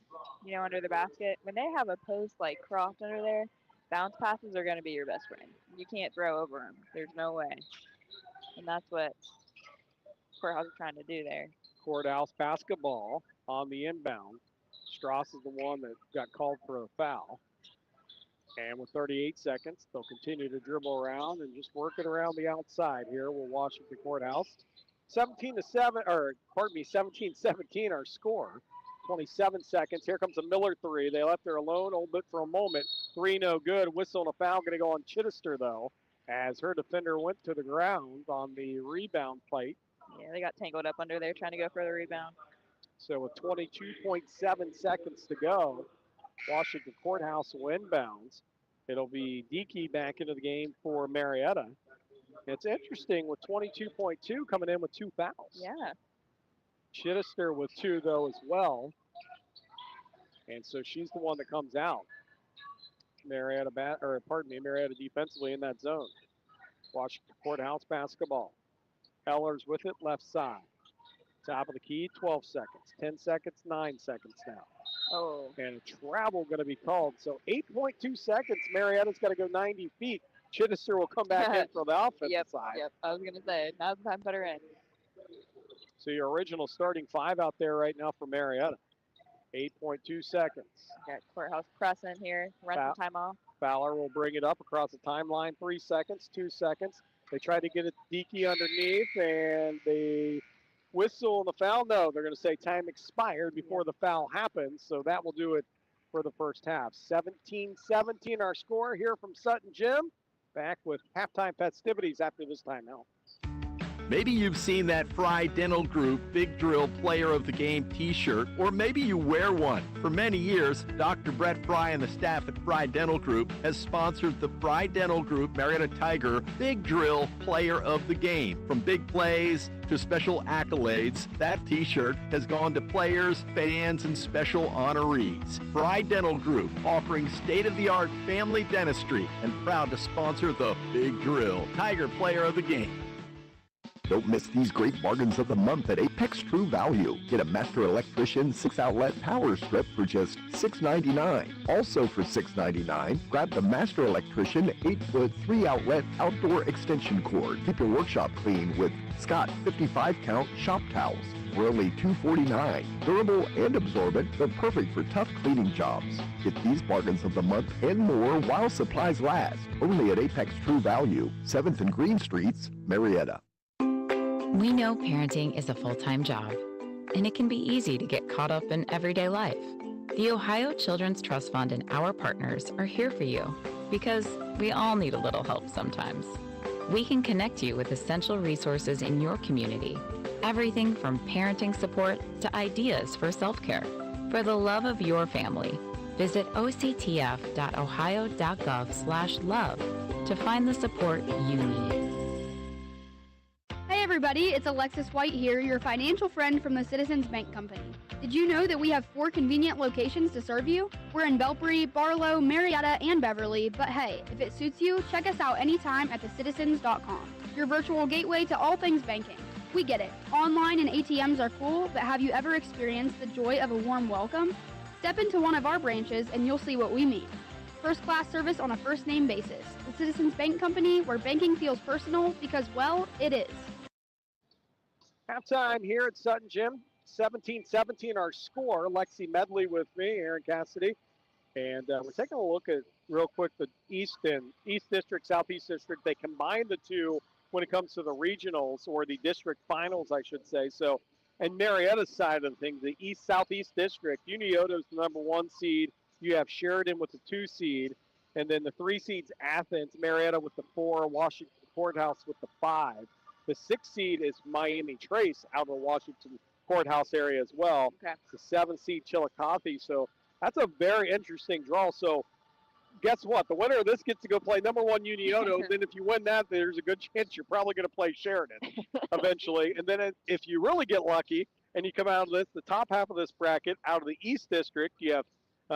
under the basket, when they have a post like Croft under there, bounce passes are going to be your best friend. You can't throw over them. There's no way. And that's what Courthouse is trying to do there. Courthouse basketball on the inbound. Strauss is the one that got called for a foul. And with 38 seconds, they'll continue to dribble around and just work it around the outside here with Washington Courthouse. 17-17 our score. 27 seconds. Here comes a Miller 3. They left her alone a little bit for a moment. 3 no good. Whistle and a foul going to go on Chittister, though, as her defender went to the ground on the rebound plate. Yeah, they got tangled up under there trying to go for the rebound. So with 22.7 seconds to go, Washington Courthouse will inbounds. It'll be Dickey back into the game for Marietta. It's interesting with 22.2 coming in with 2 fouls. Yeah. Chittister with 2, though, as well. And so she's the one that comes out. Marietta defensively in that zone. Washington Courthouse basketball. Ellers with it, left side. Top of the key, 12 seconds. 10 seconds, 9 seconds now. Oh. And a travel going to be called. So 8.2 seconds. Marietta's got to go 90 feet. Chittister will come back in for the offensive side. Yep. I was going to say, now's the time to put her in. So your original starting 5 out there right now for Marietta. 8.2 seconds. Got Courthouse pressing here. Run some time off. Fowler will bring it up across the timeline. 3 seconds, 2 seconds. They try to get it Deaky underneath, and they whistle on the foul. No, they're going to say time expired before the foul happens, so that will do it for the first half. 17-17 our score here from Sutton Gym. Back with halftime festivities after this timeout. Maybe you've seen that Fry Dental Group Big Drill Player of the Game t-shirt, or maybe you wear one. For many years, Dr. Brett Fry and the staff at Fry Dental Group has sponsored the Fry Dental Group Marietta Tiger Big Drill Player of the Game. From big plays to special accolades, that t-shirt has gone to players, fans, and special honorees. Fry Dental Group, offering state-of-the-art family dentistry and proud to sponsor the Big Drill Tiger Player of the Game. Don't miss these great bargains of the month at Apex True Value. Get a Master Electrician 6-outlet power strip for just $6.99. Also for $6.99, grab the Master Electrician 8-foot 3-outlet outdoor extension cord. Keep your workshop clean with Scott 55-count shop towels for only $2.49. Durable and absorbent, they're perfect for tough cleaning jobs. Get these bargains of the month and more while supplies last. Only at Apex True Value, 7th and Green Streets, Marietta. We know parenting is a full-time job, and it can be easy to get caught up in everyday life. The Ohio Children's Trust Fund and our partners are here for you because we all need a little help sometimes. We can connect you with essential resources in your community, everything from parenting support to ideas for self-care. For the love of your family, visit octf.ohio.gov/love to find the support you need. Hey everybody, it's Alexis White here, your financial friend from the Citizens Bank Company. Did you know that we have 4 convenient locations to serve you? We're in Belpre, Barlow, Marietta, and Beverly, but hey, if it suits you, check us out anytime at thecitizens.com, your virtual gateway to all things banking. We get it. Online and ATMs are cool, but have you ever experienced the joy of a warm welcome? Step into one of our branches and you'll see what we mean. First-class service on a first-name basis. The Citizens Bank Company, where banking feels personal because, well, it is. Halftime here at Sutton Gym. 17-17 our score. Lexi Medley with me, Aaron Cassidy. And we're taking a look at, real quick, the East District, Southeast District. They combined the two when it comes to the regionals, or the district finals, I should say. So, and Marietta's side of the thing, the Southeast District, Unioto's the number 1 seed. You have Sheridan with the 2 seed. And then the 3 seeds, Athens, Marietta with the 4, Washington Courthouse with the 5. The 6th seed is Miami Trace out of the Washington Courthouse area as well. Okay. The 7th seed, Chillicothe. So that's a very interesting draw. So guess what? The winner of this gets to go play number 1 Unioto. Then if you win that, there's a good chance you're probably going to play Sheridan eventually. And then if you really get lucky and you come out of this, the top half of this bracket, out of the East District, you have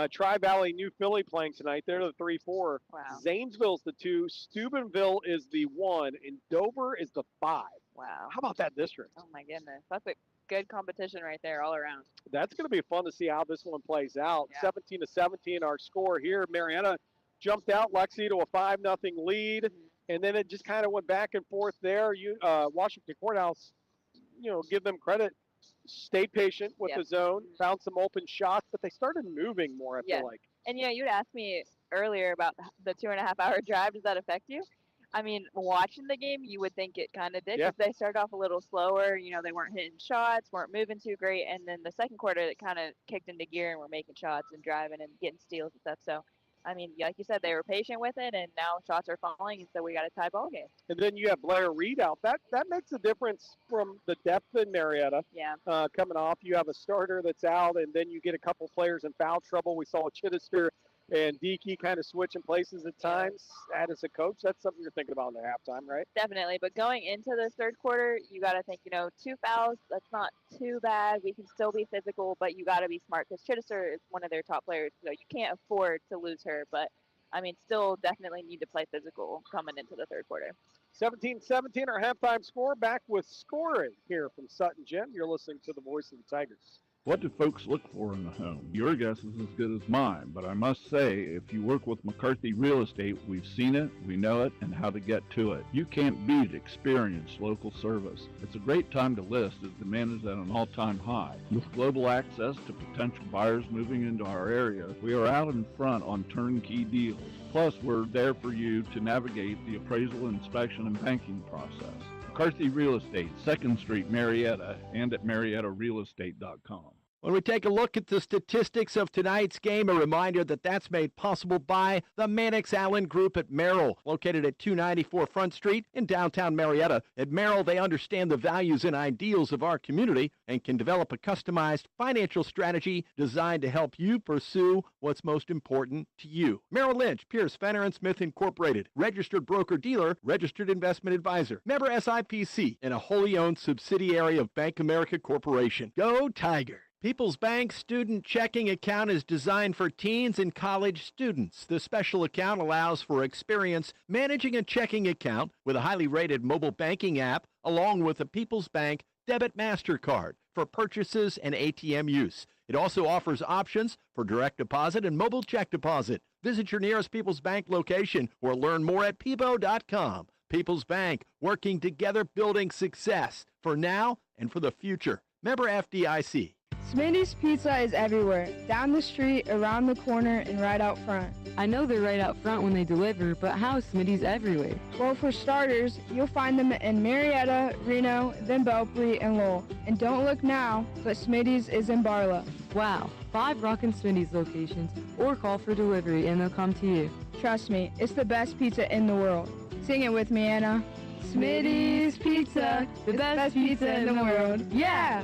Tri-Valley New Philly playing tonight. They're the 3-4. Wow. Zanesville's the 2. Steubenville is the 1. And Dover is the 5. Wow. How about that district? Oh, my goodness. That's a good competition right there all around. That's going to be fun to see how this one plays out. Yeah. 17-17 our score here. Marietta jumped out, Lexi, to a 5-0 lead. And then it just kind of went back and forth there. Washington Courthouse, give them credit. Stayed patient with the zone, found some open shots, but they started moving more, I feel like. And, you'd asked me earlier about the 2.5-hour drive. Does that affect you? I mean, watching the game, you would think it kind of did, because they started off a little slower. They weren't hitting shots, weren't moving too great. And then the second quarter, it kind of kicked into gear and we're making shots and driving and getting steals and stuff. So, I mean, like you said, they were patient with it, and now shots are falling, and so we got a tie ball game. And then you have Blair Reed out. That makes a difference from the depth in Marietta. Yeah. Coming off, you have a starter that's out, and then you get a couple players in foul trouble. We saw Chittister and Deaky kind of switching places at times. As a coach, that's something you're thinking about in the halftime, right? Definitely. But going into the third quarter, you got to think, 2 fouls, that's not too bad. We can still be physical, but you got to be smart, because Chittister is one of their top players. So you can't afford to lose her. But, I mean, still definitely need to play physical coming into the third quarter. 17-17, our halftime score. Back with scoring here from Sutton Gym. You're listening to the voice of the Tigers. What do folks look for in a home? Your guess is as good as mine, but I must say, if you work with McCarthy Real Estate, we've seen it, we know it, and how to get to it. You can't beat experienced local service. It's a great time to list as demand is at an all-time high. With global access to potential buyers moving into our area, we are out in front on turnkey deals. Plus, we're there for you to navigate the appraisal, inspection, and banking process. McCarthy Real Estate, 2nd Street, Marietta, and at MariettaRealEstate.com. When we take a look at the statistics of tonight's game, a reminder that that's made possible by the Mannix Allen Group at Merrill, located at 294 Front Street in downtown Marietta. At Merrill, they understand the values and ideals of our community and can develop a customized financial strategy designed to help you pursue what's most important to you. Merrill Lynch, Pierce, Fenner & Smith Incorporated, registered broker-dealer, registered investment advisor, member SIPC, and a wholly owned subsidiary of Bank America Corporation. Go Tiger! People's Bank Student Checking Account is designed for teens and college students. The special account allows for experience managing a checking account with a highly rated mobile banking app, along with a People's Bank Debit MasterCard for purchases and ATM use. It also offers options for direct deposit and mobile check deposit. Visit your nearest People's Bank location or learn more at peebo.com. People's Bank, working together, building success for now and for the future. Member FDIC. Smitty's Pizza is everywhere. Down the street, around the corner, and right out front. I know they're right out front when they deliver, but how is Smitty's everywhere? Well, for starters, you'll find them in Marietta, Reno, then Belpre, and Lowell. And don't look now, but Smitty's is in Barlow. Wow, 5 Rockin' Smitty's locations, or call for delivery and they'll come to you. Trust me, it's the best pizza in the world. Sing it with me, Anna. Smitty's Pizza, the best pizza in the world. Yeah!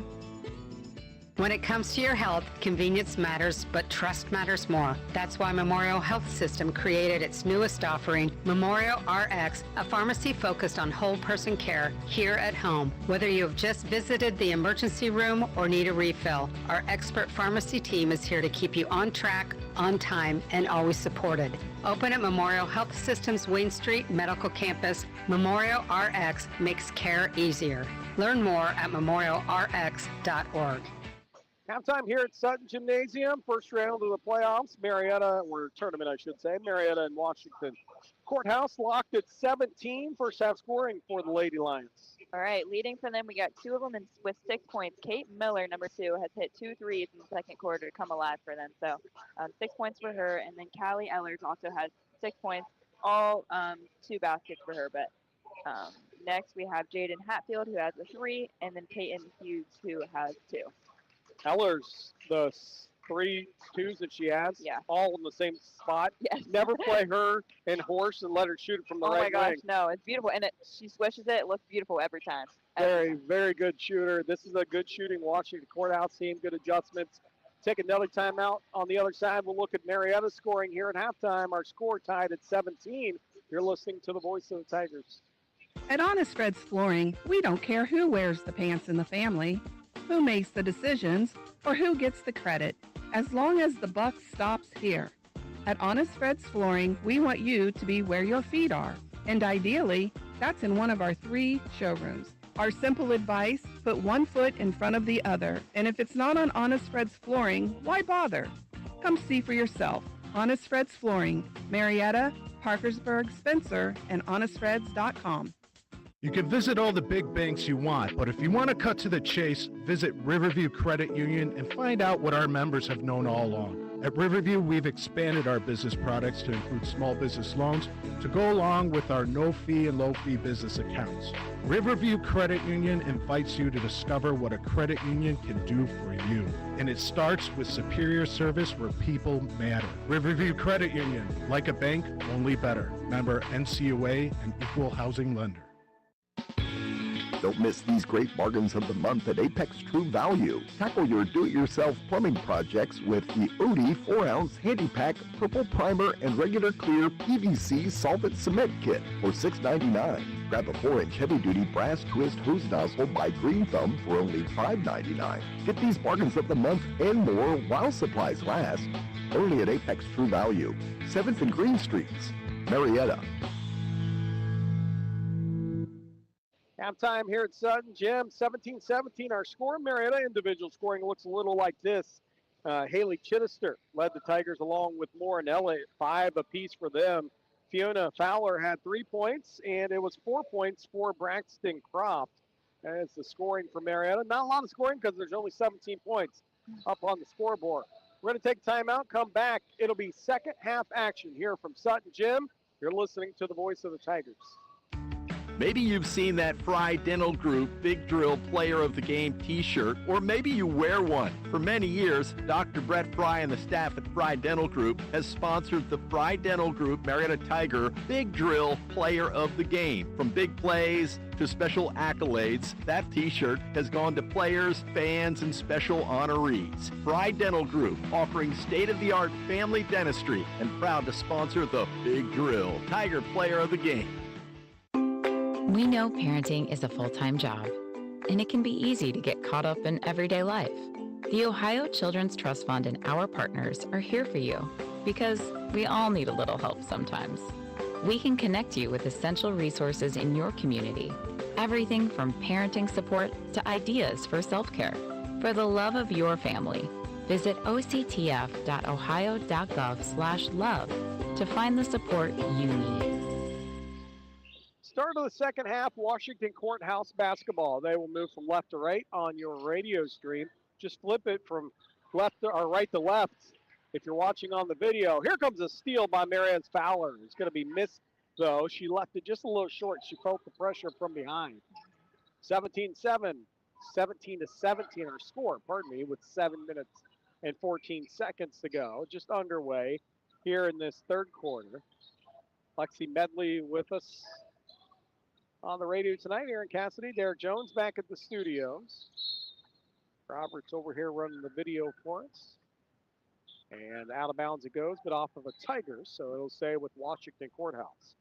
When it comes to your health, convenience matters, but trust matters more. That's why Memorial Health System created its newest offering, Memorial RX, a pharmacy focused on whole person care here at home. Whether you have just visited the emergency room or need a refill, our expert pharmacy team is here to keep you on track, on time, and always supported. Open at Memorial Health System's Wayne Street Medical Campus, Memorial RX makes care easier. Learn more at memorialrx.org. Halftime here at Sutton Gymnasium. First round of the playoffs. Marietta, or tournament I should say. Marietta and Washington. Courthouse locked at 17. First half scoring for the Lady Lions. All right, leading for them, we got 2 of them with 6 points. Kate Miller, number 2, has hit 2 threes in the second quarter to come alive for them. So 6 points for her. And then Callie Ellers also has 6 points, all 2 baskets for her. But next we have Jaden Hatfield, who has a 3, and then Peyton Hughes, who has 2. Ellers, the 3 twos that she has, all in the same spot. Yes. Never play her and Horse and let her shoot it from the right Oh my gosh, wing. no, it's beautiful. And she swishes it. It looks beautiful every time. Very good shooter. This is a good shooting Washington Courthouse team. Good adjustments. Take another timeout. On the other side, we'll look at Marietta scoring here at halftime. Our score tied at 17. You're listening to the voice of the Tigers. At Honest Fred's Flooring, we don't care who wears the pants in the family, who makes the decisions, or who gets the credit, as long as the buck stops here. At Honest Fred's Flooring, we want you to be where your feet are, and ideally, that's in one of our 3 showrooms. Our simple advice, put one foot in front of the other, and if it's not on Honest Fred's Flooring, why bother? Come see for yourself. Honest Fred's Flooring, Marietta, Parkersburg, Spencer, and honestfreds.com. You can visit all the big banks you want, but if you want to cut to the chase, visit Riverview Credit Union and find out what our members have known all along. At Riverview, we've expanded our business products to include small business loans to go along with our no-fee and low-fee business accounts. Riverview Credit Union invites you to discover what a credit union can do for you. And it starts with superior service where people matter. Riverview Credit Union, like a bank, only better. Member NCUA and Equal Housing Lender. Don't miss these great bargains of the month at Apex True Value. Tackle your do-it-yourself plumbing projects with the Odie 4-ounce Handy Pack Purple Primer and Regular Clear PVC Solvent Cement Kit for $6.99. Grab a 4-inch heavy-duty brass twist hose nozzle by Green Thumb for only $5.99. Get these bargains of the month and more while supplies last. Only at Apex True Value, 7th and Green Streets, Marietta. Halftime here at Sutton Gym, 17-17. Our score, Marietta individual scoring looks a little like this. Haley Chittister led the Tigers along with Moore and Elliott, 5 apiece for them. Fiona Fowler had 3 points, and it was 4 points for Braxton Croft. That's the scoring for Marietta. Not a lot of scoring because there's only 17 points up on the scoreboard. We're going to take a timeout, come back. It'll be second half action here from Sutton Gym. You're listening to the voice of the Tigers. Maybe you've seen that Fry Dental Group Big Drill Player of the Game t-shirt, or maybe you wear one. For many years, Dr. Brett Fry and the staff at Fry Dental Group has sponsored the Fry Dental Group Marietta Tiger Big Drill Player of the Game. From big plays to special accolades, that t-shirt has gone to players, fans, and special honorees. Fry Dental Group, offering state-of-the-art family dentistry and proud to sponsor the Big Drill Tiger Player of the Game. We know parenting is a full-time job, and it can be easy to get caught up in everyday life. The Ohio Children's Trust Fund and our partners are here for you because we all need a little help sometimes. We can connect you with essential resources in your community, everything from parenting support to ideas for self-care. For the love of your family, visit octf.ohio.gov/love to find the support you need. Start of the second half, Washington Courthouse basketball. They will move from left to right on your radio stream. Just flip it from left to, or right to left if you're watching on the video. Here comes a steal by Marianne's Fowler. It's going to be missed, though. She left it just a little short. She felt the pressure from behind. 17-7, 17-17 our score, with 7 minutes and 14 seconds to go. Just underway here in this third quarter. Lexi Medley with us on the radio tonight. Aaron Cassidy, Derek Jones back at the studios. Roberts over here running the video for us. And out of bounds it goes, but off of the Tigers, so it'll stay with Washington Courthouse.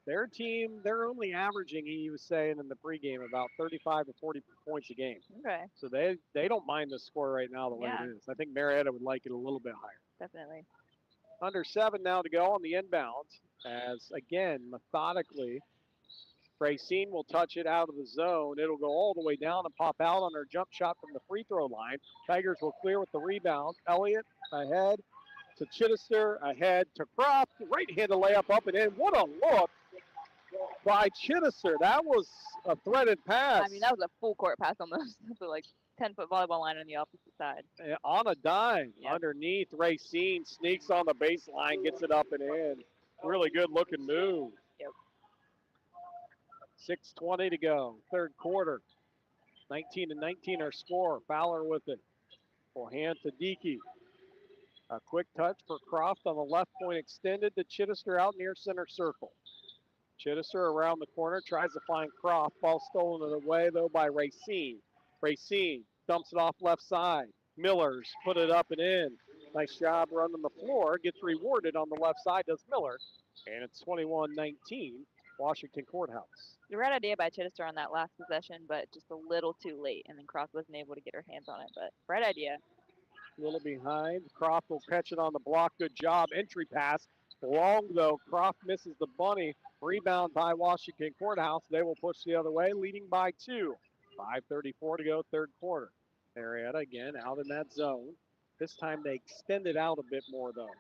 Their team, they're only averaging, he was saying in the pregame, about 35 to 40 points a game. Okay. So they don't mind the score right now the way it is. I think Marietta would like it a little bit higher. Definitely. Under 7 now to go on the inbound, as again, methodically, Racine will touch it out of the zone. It'll go all the way down and pop out on her jump shot from the free throw line. Tigers will clear with the rebound. Elliott ahead to Chittister, ahead to Croft. Right-handed layup up and in. What a look by Chittister. That was a threaded pass. I mean, that was a full court pass almost. The 10-foot volleyball line on the opposite side. On a dime, underneath, Racine sneaks on the baseline, gets it up and in. Really good looking move. 6:20 to go, third quarter. 19-19 our score. Fowler with it. Will hand to Deakey. A quick touch for Croft on the left point, extended to Chittister out near center circle. Chittister around the corner, tries to find Croft. Ball stolen away, though, by Racine. Racine dumps it off left side. Miller's put it up and in. Nice job running the floor. Gets rewarded on the left side, does Miller. And it's 21-19, Washington Courthouse. The right idea by Chittister on that last possession, but just a little too late, and then Croft wasn't able to get her hands on it, but right idea. A little behind. Croft will catch it on the block. Good job. Entry pass. Long, though. Croft misses the bunny. Rebound by Washington Courthouse. They will push the other way, leading by 2. 5:34 to go, third quarter. Marietta again out in that zone. This time they extended out a bit more, though.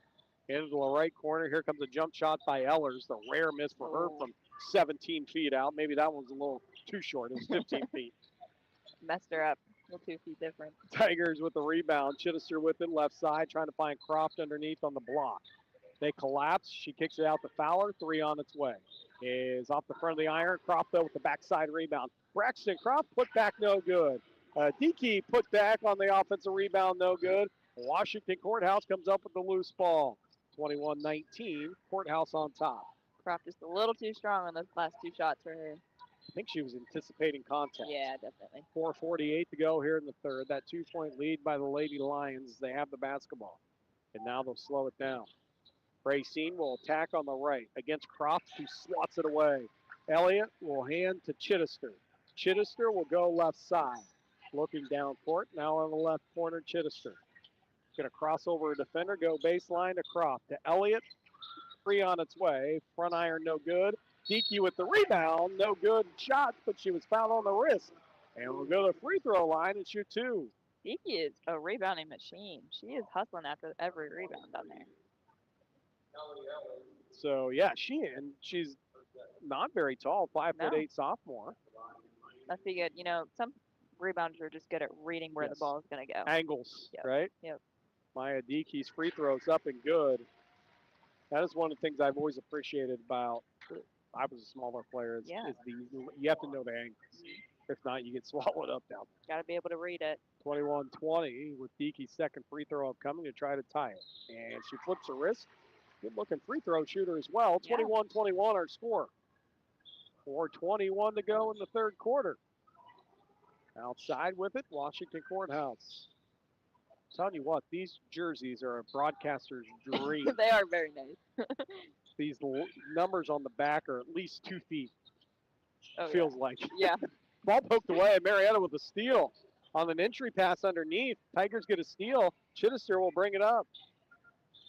Into the right corner. Here comes a jump shot by Ellers. The rare miss for her from 17 feet out. Maybe that one's a little too short. It was 15 feet. Messed her up. A little 2 feet different. Tigers with the rebound. Chittister with it left side, trying to find Croft underneath on the block. They collapse. She kicks it out to Fowler. 3 on its way. Is off the front of the iron. Croft, though, with the backside rebound. Braxton Croft put back no good. Deakey put back on the offensive rebound, no good. Washington Courthouse comes up with the loose ball. 21-19, Courthouse on top. Croft just a little too strong on those last 2 shots for her. I think she was anticipating contact. Yeah, definitely. 4:48 to go here in the third. That 2-point lead by the Lady Lions. They have the basketball. And now they'll slow it down. Racine will attack on the right against Croft, who swats it away. Elliott will hand to Chittister. Chittister will go left side. Looking down court. Now on the left corner, Chittister. Going to cross over a defender, go baseline to Croft. To Elliott. 3 on its way. Front iron no good. Dickey with the rebound. No good shot, but she was fouled on the wrist. And we'll go to the free throw line and shoot two. Dickey is a rebounding machine. She is hustling after every rebound down there. So, yeah, she's not very tall, 5'8" sophomore. Must be good. You know, some rebounders are just good at reading where the ball is going to go. Angles, Yep. right? Yep. Maya Dickey's free throws up and good. That is one of the things I've always appreciated about I was a smaller player. Is you have to know the angles. If not, you get swallowed up down there. Got to be able to read it. 21-20 with Dickey's second free throw upcoming to try to tie it. And she flips her wrist. Good-looking free throw shooter as well. 21-21 our score. 4:21 to go in the third quarter. Outside with it, Washington Courthouse. I'm telling you what, these jerseys are a broadcaster's dream. They are very nice. These numbers on the back are at least 2 feet. Feels like. Yeah. Ball poked away. Marietta with a steal on an entry pass underneath. Tigers get a steal. Chittister will bring it up.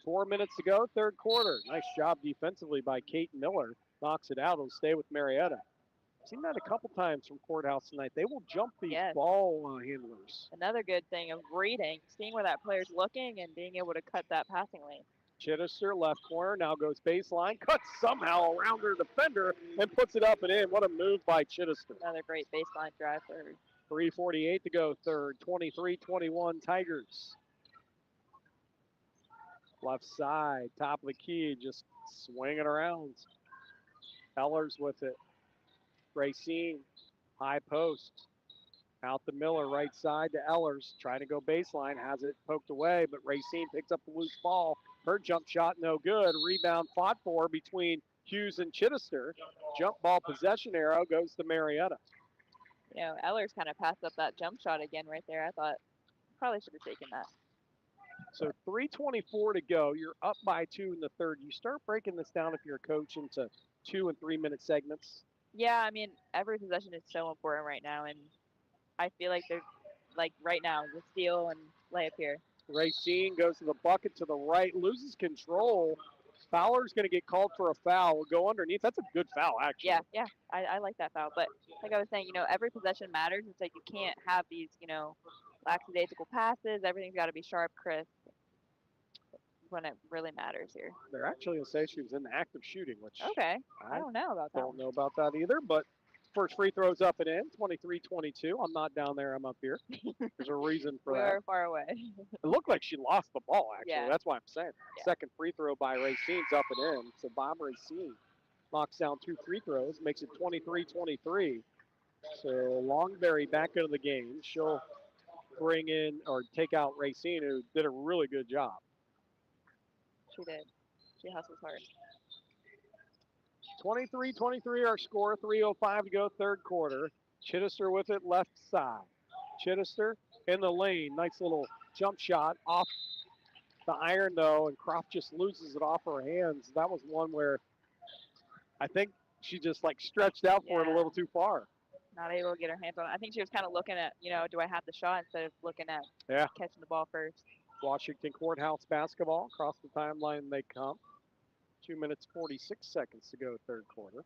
4 minutes to go, third quarter. Nice job defensively by Kate Miller. Knocks it out. It'll stay with Marietta. Seen that a couple times from Courthouse tonight. They will jump these ball handlers. Another good thing of reading, seeing where that player's looking and being able to cut that passing lane. Chittister, left corner, now goes baseline, cuts somehow around her defender and puts it up and in. What a move by Chittister. Another great baseline drive for her. 3:48 to go, third. 23-21 Tigers. Left side, top of the key, just swinging around. Ellers with it. Racine, high post. Out to Miller, right side to Ellers. Trying to go baseline, has it poked away, but Racine picks up the loose ball. Her jump shot no good. Rebound fought for between Hughes and Chittister. Jump ball possession arrow goes to Marietta. You know, Ellers kind of passed up that jump shot again right there. I thought probably should have taken that. So 3:24 to go. You're up by 2 in the third. You start breaking this down if you're a coach into 2 and 3 minute segments. Yeah, I mean, every possession is so important right now, and I feel like they're, like right now, the steal and layup here. Racine goes to the bucket to the right, loses control. Fowler's going to get called for a foul. Will go underneath. That's a good foul, actually. Yeah, I like that foul. But like I was saying, you know, every possession matters. It's like you can't have these, you know, lackadaisical passes. Everything's got to be sharp, crisp when it really matters here. They're actually going to say she was in the act of shooting, which okay. I don't know about that. Don't know about that either, but first free throw's up and in, 23-22. I'm not down there, I'm up here. There's a reason for that. We're far away. It looked like she lost the ball, actually. Yeah. That's why I'm saying. Second free throw by Racine's up and in. So Bob Racine knocks down 2 free throws, makes it 23-23. So Longberry back into the game. She'll bring in or take out Racine, who did a really good job. She did. She hustles hard. 23-23 our score, 3:05 to go, third quarter. Chittister with it, left side. Chittister in the lane, nice little jump shot off the iron though, and Croft just loses it off her hands. That was one where I think she just like stretched out for it a little too far. Not able to get her hands on it. I think she was kind of looking at, you know, do I have the shot instead of looking at catching the ball first. Washington Courthouse basketball, across the timeline they come. 2 minutes, 46 seconds to go, third quarter.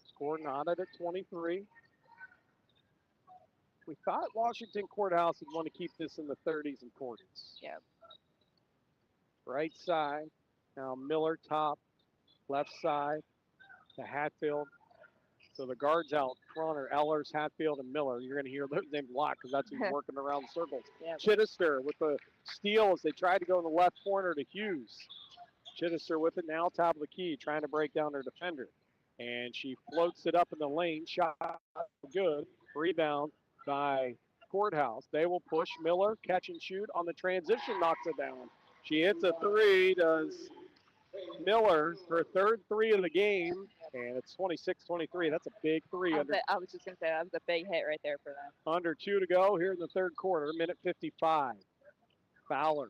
Score knotted at 23. We thought Washington Courthouse would want to keep this in the 30s and 40s. Yep. Right side. Now Miller top. Left side to Hatfield. So the guards out front are Ellers, Hatfield, and Miller. You're going to hear those names a lot because that's who's working around the circles. Yep. Chittister with the steal as they tried to go in the left corner to Hughes. Chittister with it now, top of the key, trying to break down her defender. And she floats it up in the lane. Shot good. Rebound by Courthouse. They will push Miller, catch and shoot on the transition, knocks it down. She hits a three, does Miller, her third three of the game, and it's 26-23. That's a big three. I was just going to say, that was a big hit right there for them. Under 2 to go here in the third quarter, minute 55. Fowler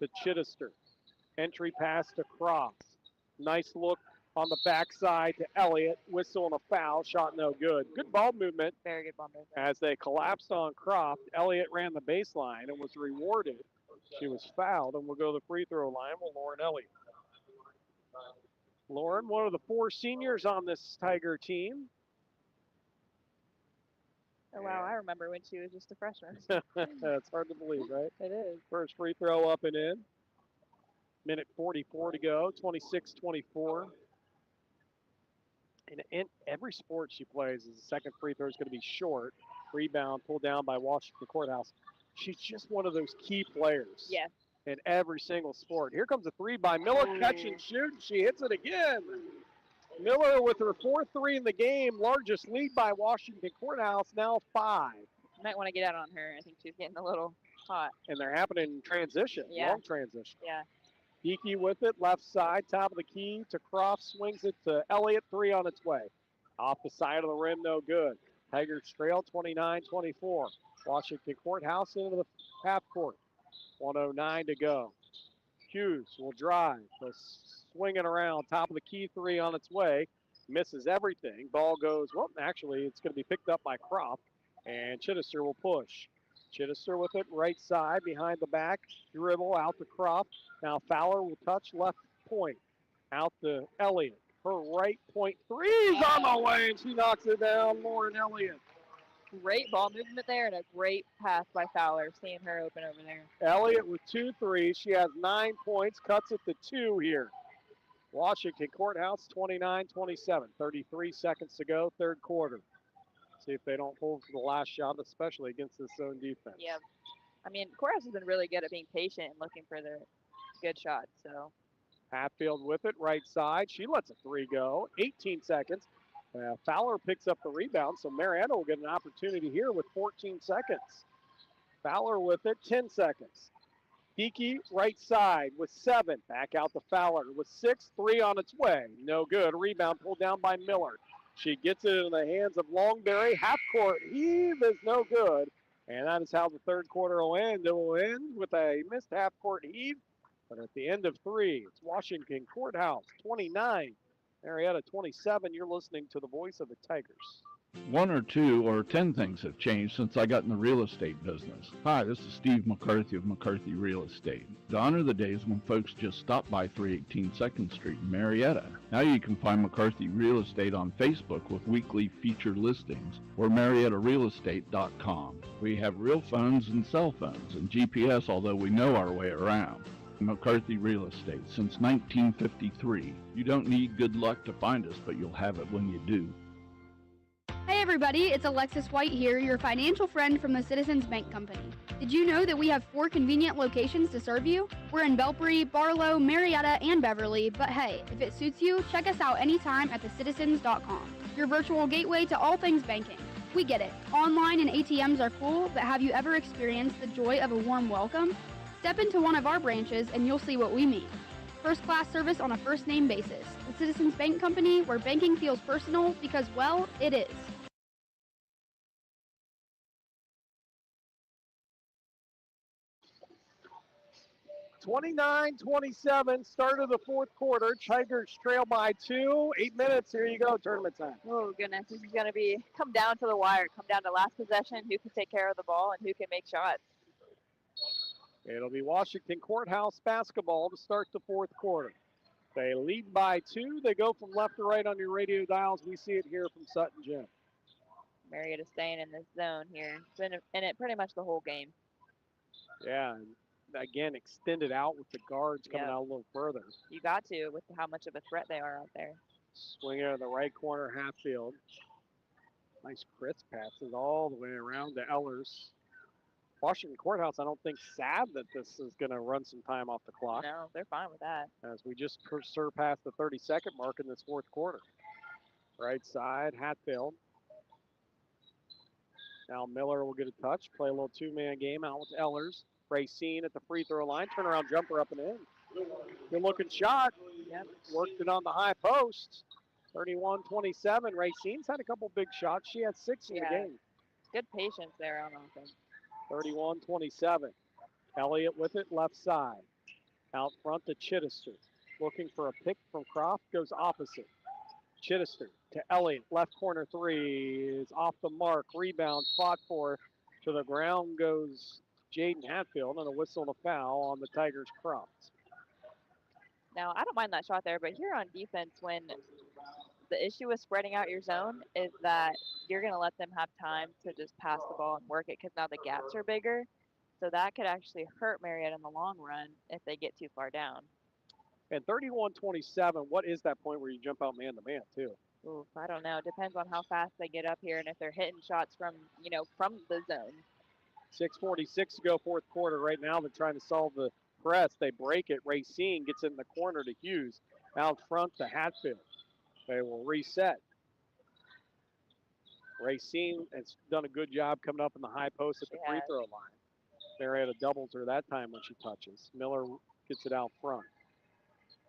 to Chittister. Entry pass to Croft. Nice look on the backside to Elliott. Whistle and a foul. Shot no good. Good ball movement. Very good ball movement. As they collapsed on Croft, Elliott ran the baseline and was rewarded. She was fouled, and we'll go to the free throw line with Lauren Elliott. Lauren, one of the 4 seniors on this Tiger team. Oh, wow, I remember when she was just a freshman. It's hard to believe, right? It is. First free throw up and in. Minute 44 to go, 26-24. In every sport she plays, the second free throw is going to be short. Rebound pulled down by Washington Courthouse. She's just one of those key players. Yeah. In every single sport. Here comes a 3 by Miller, catch and shoot. She hits it again. Miller with her 4th 3 in the game, largest lead by Washington Courthouse, now 5. You might want to get out on her. I think she's getting a little hot. And they're happening in transition, Yeah. long transition. Yeah. Geeky with it, left side, top of the key to Croft, swings it to Elliott, 3 on its way. Off the side of the rim, no good. Tigers trail 29-24. Washington Courthouse into the half court. 1:09 to go. Hughes will drive. They'll swing it around. Top of the key, 3 on its way. Misses everything. Ball goes, well, actually, it's going to be picked up by Croft. And Chittister will push. Chittister with it, right side, behind the back. Dribble out to Croft. Now Fowler will touch left point. Out to Elliott. Her right point 3's on the way, and she knocks it down. Lauren Elliott. Great ball movement there and a great pass by Fowler, seeing her open over there. Elliott with 2 threes. She has 9 points, cuts it to 2 here. Washington Courthouse 29-27. 33 seconds to go, third quarter. See if they don't hold for the last shot, especially against this zone defense. Yeah. I mean, Courthouse has been really good at being patient and looking for the good shots. So Hatfield with it, right side. She lets a 3 go. 18 seconds. Fowler picks up the rebound, so Marietta will get an opportunity here with 14 seconds. Fowler with it, 10 seconds. Geeky, right side with 7. Back out to Fowler with 6. 3 on its way. No good. Rebound pulled down by Miller. She gets it in the hands of Longberry. Half court heave is no good. And that is how the third quarter will end. It will end with a missed half court heave. But at the end of 3, it's Washington Courthouse 29. Marietta 27. You're listening to the voice of the Tigers. 1 or 2 or 10 things have changed since I got in the real estate business. Hi, this is Steve McCarthy of McCarthy Real Estate. Gone are the days when folks just stopped by 318 2nd Street in Marietta. Now you can find McCarthy Real Estate on Facebook with weekly featured listings or MariettaRealEstate.com. We have real phones and cell phones and GPS, although we know our way around. McCarthy Real Estate since 1953. You don't need good luck to find us, but you'll have it when you do. Hey everybody, it's Alexis White here, your financial friend from the Citizens Bank Company. Did you know that we have 4 convenient locations to serve you? We're in Belpre, Barlow, Marietta, and Beverly, but hey, if it suits you, check us out anytime at thecitizens.com, your virtual gateway to all things banking. We get it. Online and ATMs are full, but have you ever experienced the joy of a warm welcome? Step into one of our branches and you'll see what we mean. First-class service on a first-name basis. The Citizens Bank Company, where banking feels personal because, well, it is. 29-27, start of the fourth quarter. Tigers trail by 2. 8 minutes. Here you go, tournament time. Oh, goodness. This is going to come down to the wire, come down to last possession, who can take care of the ball and who can make shots. It'll be Washington Courthouse basketball to start the fourth quarter. They lead by 2. They go from left to right on your radio dials. We see it here from Sutton Gym. Marietta staying in this zone here. It's been in it pretty much the whole game. Yeah, and again, extended out with the guards coming out a little further. You got to with how much of a threat they are out there. Swing out of the right corner, Hatfield. Nice crisp passes all the way around to Ellers. Washington Courthouse, I don't think sad that this is going to run some time off the clock. No, they're fine with that. As we just surpassed the 30-second mark in this fourth quarter. Right side, Hatfield. Now Miller will get a touch, play a little two-man game out with Ellers. Racine at the free throw line, turnaround jumper up and in. Good looking shot. Yep. Worked it on the high post. 31-27. Racine's had a couple big shots. She had 6 in the game. Good patience there on offense. 31-27. Elliott with it, left side. Out front to Chittister. Looking for a pick from Croft, goes opposite. Chittister to Elliott, left corner 3 is off the mark. Rebound, fought for. To the ground goes Jaden Hatfield, and a whistle and a foul on the Tigers' Croft. Now, I don't mind that shot there, but here on defense, when the issue with spreading out your zone is that you're going to let them have time to just pass the ball and work it because now the gaps are bigger. So that could actually hurt Marietta in the long run if they get too far down. And 31-27, what is that point where you jump out man-to-man, too? Oof, I don't know. Depends on how fast they get up here and if they're hitting shots from, from the zone. 6:46 to go, fourth quarter. Right now, they're trying to solve the press. They break it. Racine gets it in the corner to Hughes. Out front to Hatfield. They will reset. Racine has done a good job coming up in the high post at the free throw line. Marietta doubles her that time when she touches. Miller gets it out front.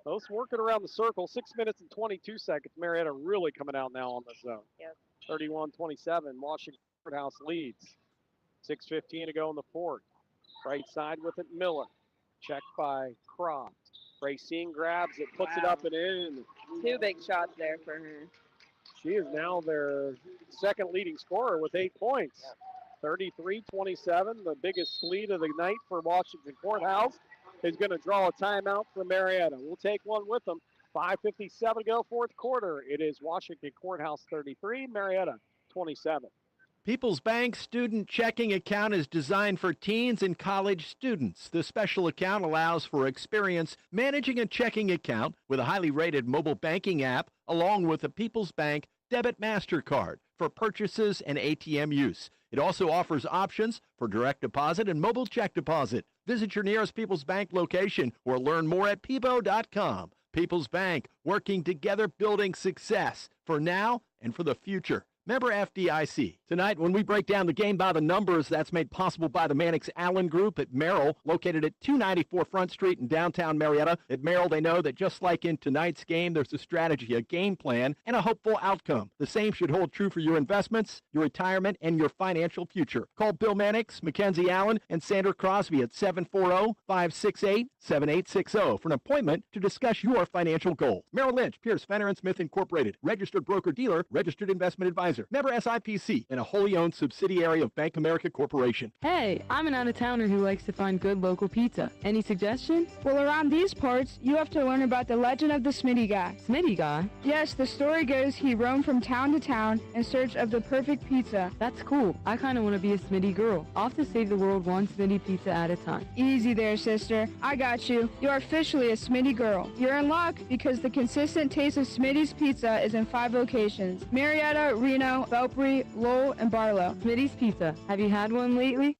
Those working around the circle. 6 minutes and 22 seconds. Marietta really coming out now on the zone. Yep. 31-27. Washington Courthouse leads. 6:15 to go in the fourth. Right side with it, Miller. Checked by Croft. Racine grabs it, puts it up and in. 2 big shots there for her. She is now their second leading scorer with 8 points. 33-27, the biggest lead of the night for Washington Courthouse, is going to draw a timeout for Marietta. We'll take one with them. 5:57 to go, fourth quarter. It is Washington Courthouse 33, Marietta 27. People's Bank Student Checking Account is designed for teens and college students. The special account allows for experience managing a checking account with a highly rated mobile banking app, along with a People's Bank Debit MasterCard for purchases and ATM use. It also offers options for direct deposit and mobile check deposit. Visit your nearest People's Bank location or learn more at peebo.com. People's Bank, working together, building success for now and for the future. Member FDIC. Tonight, when we break down the game by the numbers, that's made possible by the Mannix Allen Group at Merrill, located at 294 Front Street in downtown Marietta. At Merrill, they know that just like in tonight's game, there's a strategy, a game plan, and a hopeful outcome. The same should hold true for your investments, your retirement, and your financial future. Call Bill Mannix, Mackenzie Allen, and Sandra Crosby at 740-568-7860 for an appointment to discuss your financial goals. Merrill Lynch, Pierce, Fenner & Smith Incorporated, registered broker-dealer, registered investment advisor. Member SIPC, and a wholly owned subsidiary of Bank America Corporation. Hey, I'm an out-of-towner who likes to find good local pizza. Any suggestions? Well, around these parts, you have to learn about the legend of the Smitty guy. Smitty guy? Yes, the story goes he roamed from town to town in search of the perfect pizza. That's cool. I kind of want to be a Smitty girl. Off to save the world one Smitty pizza at a time. Easy there, sister. I got you. You're officially a Smitty girl. You're in luck because the consistent taste of Smitty's pizza is in 5 locations: Marietta, Reno, Belpre, Lowell, and Barlow. Smitty's Pizza. Have you had one lately?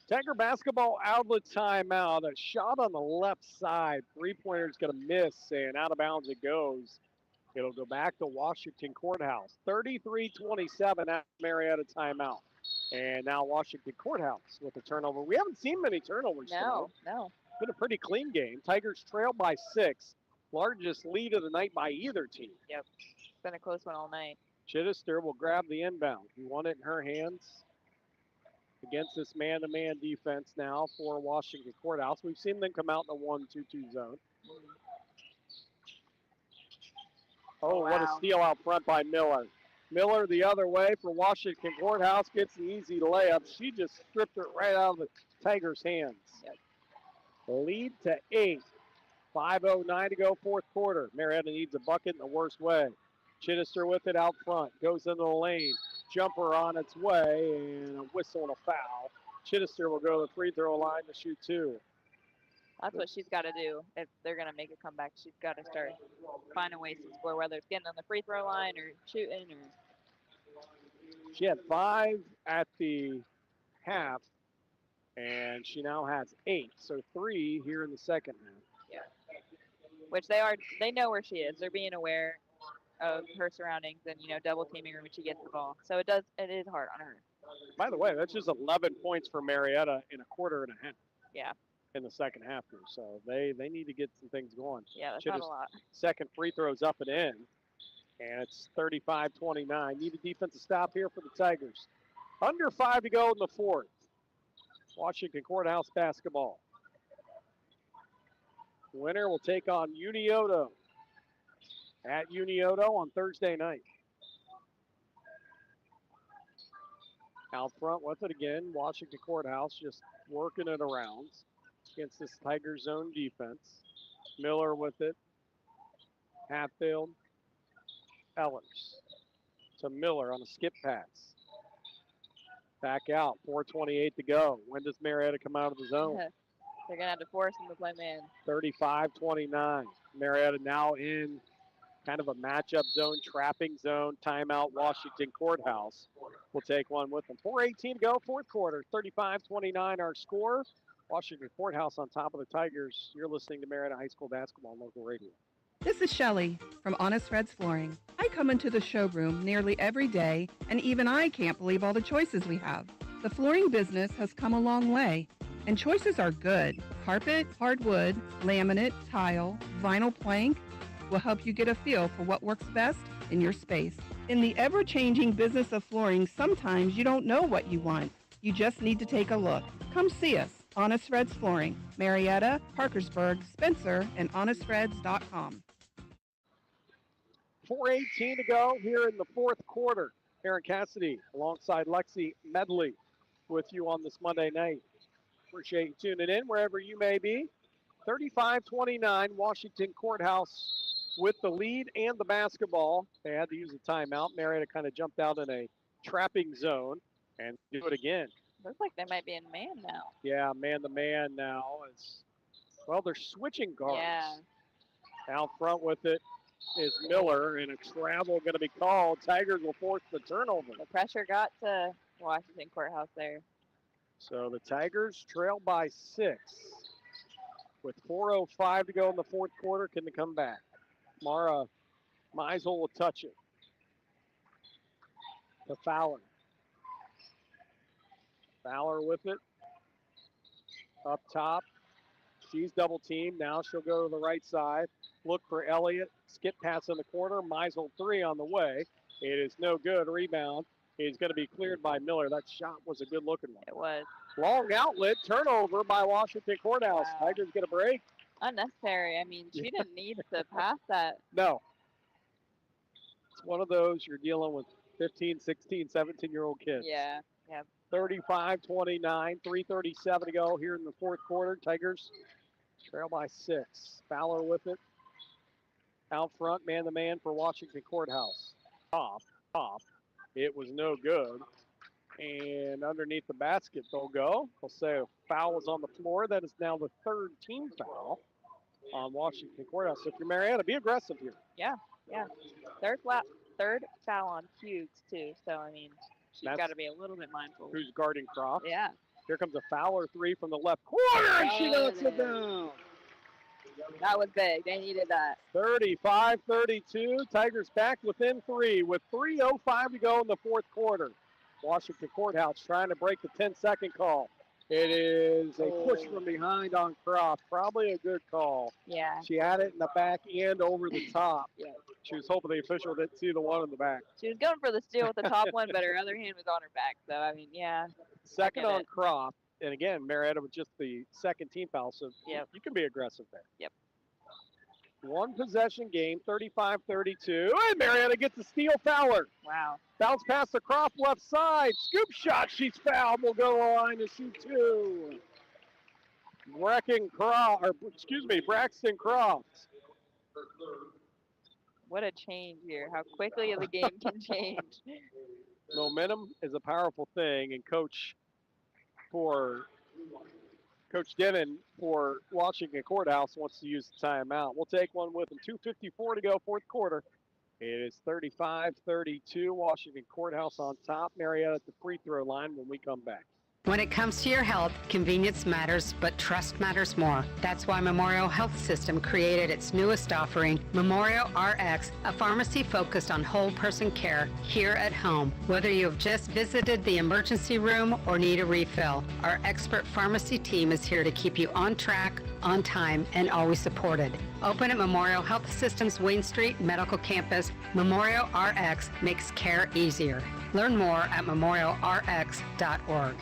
Tiger basketball outlet timeout. A shot on the left side. Three-pointer's going to miss, and out of bounds it goes. It'll go back to Washington Courthouse. 33-27 at Marietta timeout. And now Washington Courthouse with the turnover. We haven't seen many turnovers. No. It's been a pretty clean game. Tigers trail by 6. Largest lead of the night by either team. Yep. It's been a close one all night. Chittister will grab the inbound. He won it in her hands against this man-to-man defense now for Washington Courthouse. We've seen them come out in a 1-2-2 zone. Oh, wow. What a steal out front by Miller. Miller the other way for Washington Courthouse gets the easy layup. She just stripped it right out of the Tigers' hands. Yep. Lead to 8. 5:09 to go, fourth quarter. Marietta needs a bucket in the worst way. Chittister with it out front. Goes into the lane. Jumper on its way, and a whistle and a foul. Chittister will go to the free throw line to shoot 2. That's what she's got to do if they're going to make a comeback. She's got to start finding ways to score, whether it's getting on the free throw line or shooting. She had 5 at the half, and she now has 8. So 3 here in the second half. Yeah. Which they know where she is. They're being aware of her surroundings and, double teaming her when she gets the ball. So it is hard on her. By the way, that's just 11 points for Marietta in a quarter and a half. Yeah. In the second half here. So they need to get some things going. Yeah, that's not a lot. Second free throw's up and in. And it's 35-29. Need a defensive stop here for the Tigers. Under 5 to go in the fourth. Washington Courthouse basketball. Winner will take on Unioto at Unioto on Thursday night. Out front with it again. Washington Courthouse just working it around against this Tiger zone defense. Miller with it. Hatfield. Ellers to Miller on a skip pass. Back out, 4:28 to go. When does Marietta come out of the zone? They're going to have to force him to play man. 35-29. Marietta now in kind of a matchup zone, trapping zone, timeout, Washington Courthouse. We'll take one with them. 4:18 to go, fourth quarter, 35-29 our score. Washington Courthouse on top of the Tigers. You're listening to Marietta High School Basketball on local radio. This is Shelley from Honest Fred's Flooring. I come into the showroom nearly every day, and even I can't believe all the choices we have. The flooring business has come a long way, and choices are good. Carpet, hardwood, laminate, tile, vinyl plank will help you get a feel for what works best in your space. In the ever-changing business of flooring, sometimes you don't know what you want. You just need to take a look. Come see us. Honest Fred's Flooring, Marietta, Parkersburg, Spencer, and honestfreds.com. 4:18 to go here in the fourth quarter. Aaron Cassidy alongside Lexi Medley with you on this Monday night. Appreciate you tuning in wherever you may be. 35-29, Washington Courthouse with the lead and the basketball. They had to use a timeout. Marietta kind of jumped out in a trapping zone and do it again. Looks like they might be in man now. Yeah, man-to-man now. Well, they're switching guards. Yeah. Out front with it is Miller, and a travel going to be called. Tigers will force the turnover. The pressure got to Washington Courthouse there. So the Tigers trail by 6. With 4:05 to go in the fourth quarter, can they come back? Mara Meisel will touch it. To Fowler. Fowler with it. Up top. She's double teamed. Now she'll go to the right side. Look for Elliott. Skip pass in the corner. Meisel 3 on the way. It is no good. Rebound is going to be cleared by Miller. That shot was a good looking one. It was. Long outlet. Turnover by Washington Courthouse. Wow. Tigers get a break. Unnecessary. I mean, she didn't need to pass that. No. It's one of those you're dealing with 15, 16, 17-year-old kids. Yeah. 35-29, 3:37 to go here in the fourth quarter. Tigers trail by 6. Fowler with it. Out front, man-to-man for Washington Courthouse. Off. It was no good. And underneath the basket they'll go. They'll say a foul was on the floor. That is now the third team foul on Washington Courthouse. So if you're Marietta, be aggressive here. Yeah. Third foul on Hughes, too. So, I mean, she's got to be a little bit mindful. Who's guarding Croft? Yeah. Here comes a Fowler 3 from the left corner, and she knocks it down. That was big. They needed that. 35-32. Tigers back within 3 with 3:05 to go in the fourth quarter. Washington Courthouse trying to break the 10-second call. It is a push from behind on Croft. Probably a good call. Yeah. She had it in the back and over the top. Yeah. She was hoping the official didn't see the one in the back. She was going for the steal with the top one, but her other hand was on her back. So, I mean, yeah. Second on Croft. And again, Marietta with just the second team foul, so you can be aggressive there. Yep. One possession game, 35-32. And Marietta gets a steal. Fowler. Wow. Bounce pass to Croft left side. Scoop shot. She's fouled. Will go line to shoot 2. Braxton Croft. What a change here. How quickly the game can change. Momentum is a powerful thing, and Coach Devin for Washington Courthouse wants to use the timeout. We'll take one with him. 2:54 to go, fourth quarter. It is 35-32. Washington Courthouse on top. Marietta at the free throw line when we come back. When it comes to your health, convenience matters, but trust matters more. That's why Memorial Health System created its newest offering, Memorial RX, a pharmacy focused on whole person care here at home. Whether you have just visited the emergency room or need a refill, our expert pharmacy team is here to keep you on track, on time, and always supported. Open at Memorial Health System's Wayne Street Medical Campus, Memorial RX makes care easier. Learn more at memorialrx.org.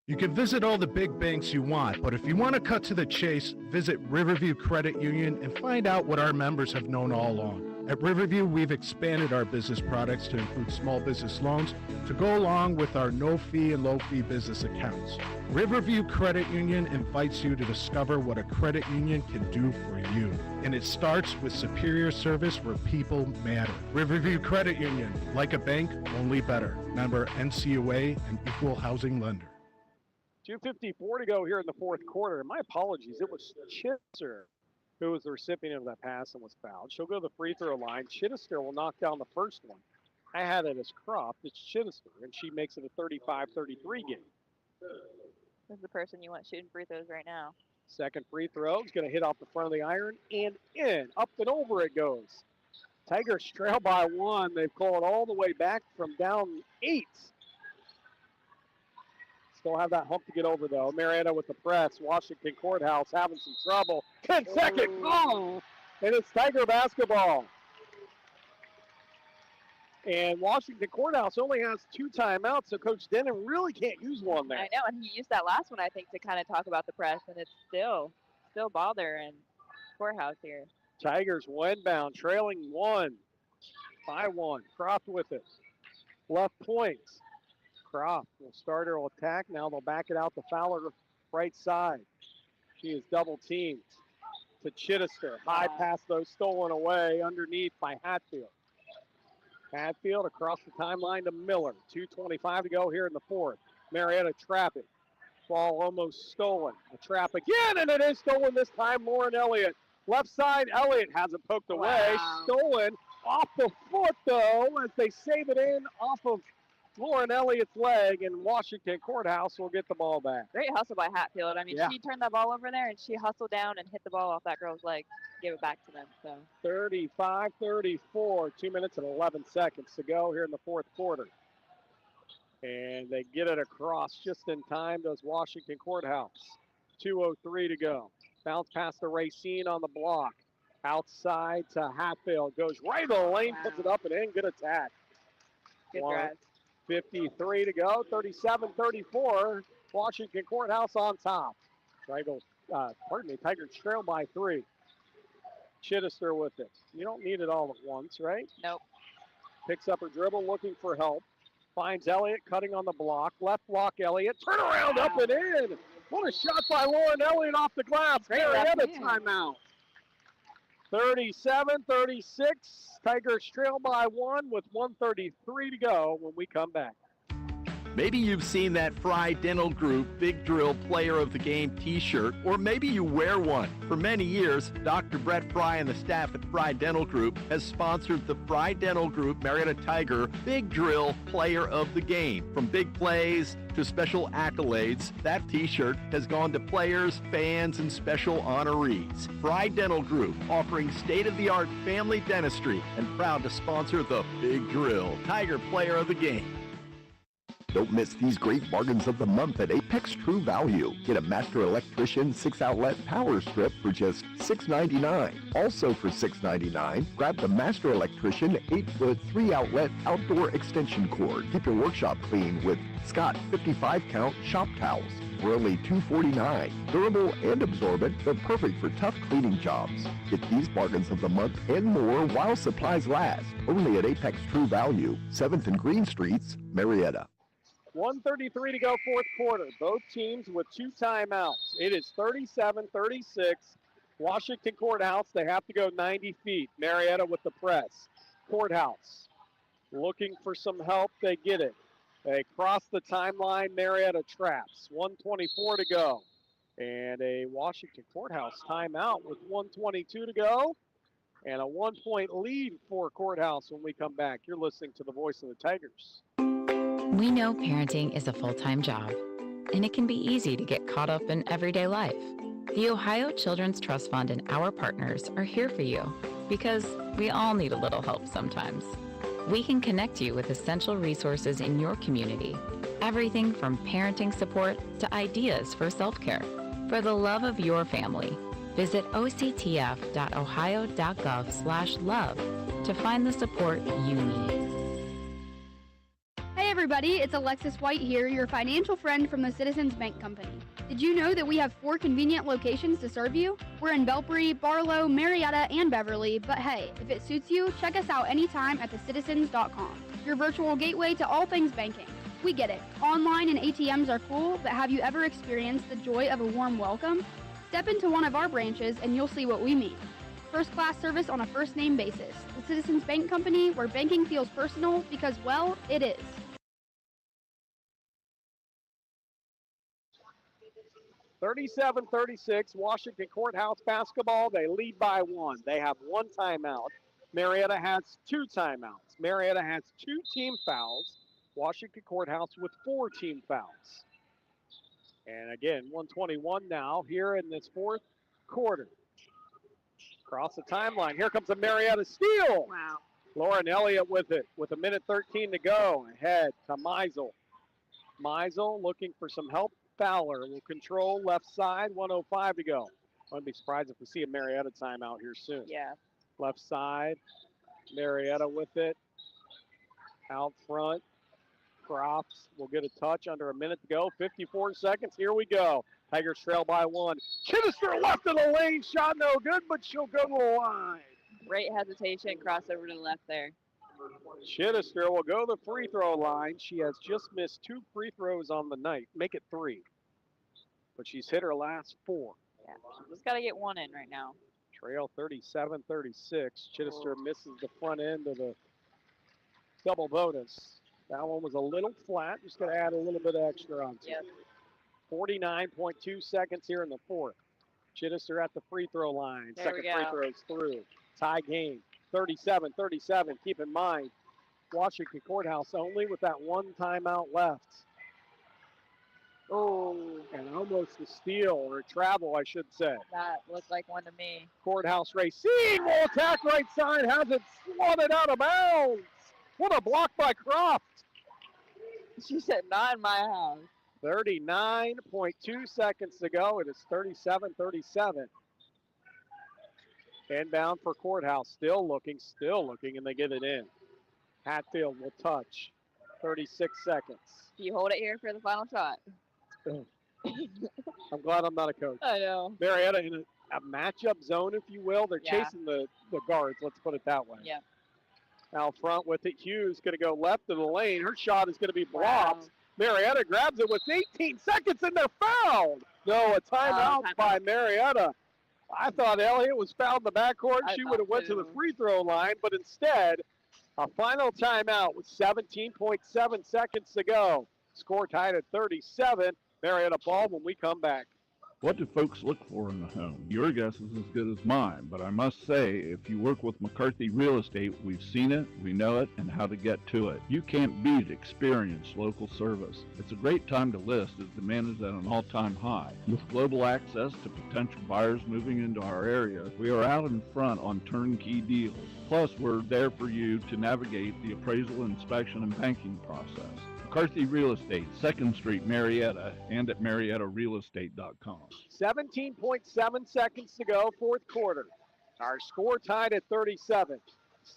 You can visit all the big banks you want, but if you want to cut to the chase, visit Riverview Credit Union and find out what our members have known all along. At Riverview, we've expanded our business products to include small business loans to go along with our no-fee and low-fee business accounts. Riverview Credit Union invites you to discover what a credit union can do for you. And it starts with superior service where people matter. Riverview Credit Union, like a bank, only better. Member NCUA and equal housing lender. 2:54 to go here in the fourth quarter. My apologies. It was Chittister who was the recipient of that pass and was fouled. She'll go to the free throw line. Chittister will knock down the first one. I had it as Croft. It's Chittister, and she makes it a 35-33 game. This is the person you want shooting free throws right now. Second free throw is going to hit off the front of the iron and in. Up and over it goes. Tigers trail by one. They've called all the way back from down 8. Still have that hump to get over, though. Marietta with the press. Washington Courthouse having some trouble. 10-second call, and it's Tiger basketball. And Washington Courthouse only has 2 timeouts, so Coach Dennon really can't use one there. I know, and he used that last one, I think, to kind of talk about the press, and it's still bothering Courthouse here. Tigers windbound, trailing 1 by 1. Croft with it. Left point. Croft will start her attack. Now they'll back it out to Fowler right side. She is double teamed to Chittister. High pass though stolen away underneath by Hatfield. Hatfield across the timeline to Miller. 2:25 to go here in the fourth. Marietta trapping. Ball almost stolen. A trap again, and it is stolen this time. Lauren Elliott. Left side, Elliott has it poked away. Stolen off the foot though as they save it in off of Lauren Elliott's leg, and Washington Courthouse will get the ball back. Great hustle by Hatfield. I mean, she turned that ball over there, and she hustled down and hit the ball off that girl's leg, gave it back to them. So 35-34, 2 minutes and 11 seconds to go here in the fourth quarter. And they get it across just in time, does Washington Courthouse. 2:03 to go. Bounce past the Racine on the block. Outside to Hatfield. Goes right in the lane, puts it up and in. Good attack. Good drive. 53 to go, 37-34. Washington Courthouse on top. Tigers trail by 3. Chittister with it. You don't need it all at once, right? Nope. Picks up her dribble, looking for help. Finds Elliott cutting on the block. Left block, Elliott. Turn around, up and in. What a shot by Lauren Elliott off the glass. Marietta timeout. 37-36. Tigers trail by 1 with 1:33 to go when we come back. Maybe you've seen that Fry Dental Group Big Drill Player of the Game t-shirt, or maybe you wear one. For many years, Dr. Brett Fry and the staff at Fry Dental Group has sponsored the Fry Dental Group Marietta Tiger Big Drill Player of the Game. From big plays to special accolades, that t-shirt has gone to players, fans, and special honorees. Fry Dental Group, offering state-of-the-art family dentistry and proud to sponsor the Big Drill Tiger Player of the Game. Don't miss these great bargains of the month at Apex True Value. Get a Master Electrician 6-outlet power strip for just $6.99. Also for $6.99, grab the Master Electrician 8-foot 3-outlet outdoor extension cord. Keep your workshop clean with Scott 55-count shop towels for only $2.49. Durable and absorbent, they're perfect for tough cleaning jobs. Get these bargains of the month and more while supplies last. Only at Apex True Value, 7th and Green Streets, Marietta. 1:33 to go, fourth quarter. Both teams with 2 timeouts. It is 37-36. Washington Courthouse, they have to go 90 feet. Marietta with the press. Courthouse looking for some help. They get it. They cross the timeline. Marietta traps. 1:24 to go. And a Washington Courthouse timeout with 1:22 to go. And a 1-point lead for Courthouse when we come back. You're listening to the voice of the Tigers. We know parenting is a full-time job, and it can be easy to get caught up in everyday life. The Ohio Children's Trust Fund and our partners are here for you because we all need a little help sometimes. We can connect you with essential resources in your community, everything from parenting support to ideas for self-care. For the love of your family, visit octf.ohio.gov/love to find the support you need. Hey everybody, it's Alexis White here, your financial friend from the Citizens Bank Company. Did you know that we have 4 convenient locations to serve you? We're in Belpre, Barlow, Marietta, and Beverly, but hey, if it suits you, check us out anytime at thecitizens.com, your virtual gateway to all things banking. We get it. Online and ATMs are cool, but have you ever experienced the joy of a warm welcome? Step into one of our branches and you'll see what we mean. First-class service on a first-name basis. The Citizens Bank Company, where banking feels personal because, well, it is. (37-36), Washington Courthouse basketball. They lead by 1. They have 1 timeout. Marietta has 2 timeouts. Marietta has 2 team fouls. Washington Courthouse with 4 team fouls. And again, 1:21 now here in this 4th quarter. Across the timeline. Here comes a Marietta steal. Wow. Lauren Elliott with it with 1:13 to go. Ahead to Meisel. Meisel looking for some help. Fowler will control left side. 1:05 to go. I wouldn't be surprised if we see a Marietta timeout here soon. Yeah. Left side. Marietta with it. Out front. Crofts will get a touch under a minute to go. 54 seconds. Here we go. Tigers trail by 1. Chittister left of the lane. Shot no good, but she'll go to the line. Great hesitation. Crossover to the left there. Chittister will go to the free throw line. She has just missed 2 free throws on the night. Make it 3. But she's hit her last 4. Yeah. Just got to get 1 in right now. Trail 37-36. Chittister misses the front end of the double bonus. That one was a little flat. Just going to add a little bit extra onto it. 49.2 seconds here in the 4th. Chittister at the free throw line. There Second we free go. throw is through. Tie game. 37-37. Keep in mind, Washington Courthouse only with that 1 timeout left. Oh. And almost a steal or a travel, I should say. That looked like one to me. Courthouse Racine will attack right side. Has it swatted out of bounds. What a block by Croft. She said, not in my house. 39.2 seconds to go. It is 37-37. Inbound for Courthouse. Still looking, and they get it in. Hatfield will touch. 36 seconds. Do you hold it here for the final shot? I'm glad I'm not a coach. I know. Marietta in a matchup zone, if you will. They're Yeah. chasing the guards, let's put it that way. Yeah. Out front with it, Hughes going to go left of the lane. Her shot is going to be blocked. Wow. Marietta grabs it with 18 seconds and they're fouled. No, a timeout by Marietta. I thought Elliott was fouled in the backcourt. She would have went to the free throw line, but instead, a final timeout with 17.7 seconds to go. Score tied at 37. Marietta ball when we come back. What do folks look for in a home? Your guess is as good as mine, but I must say, if you work with McCarthy Real Estate, we've seen it, we know it, and how to get to it. You can't beat experienced local service. It's a great time to list as demand is at an all-time high. With global access to potential buyers moving into our area, we are out in front on turnkey deals. Plus, we're there for you to navigate the appraisal, inspection, and banking process. McCarthy Real Estate, 2nd Street, Marietta, and at MariettaRealEstate.com. 17.7 seconds to go, 4th quarter. Our score tied at 37.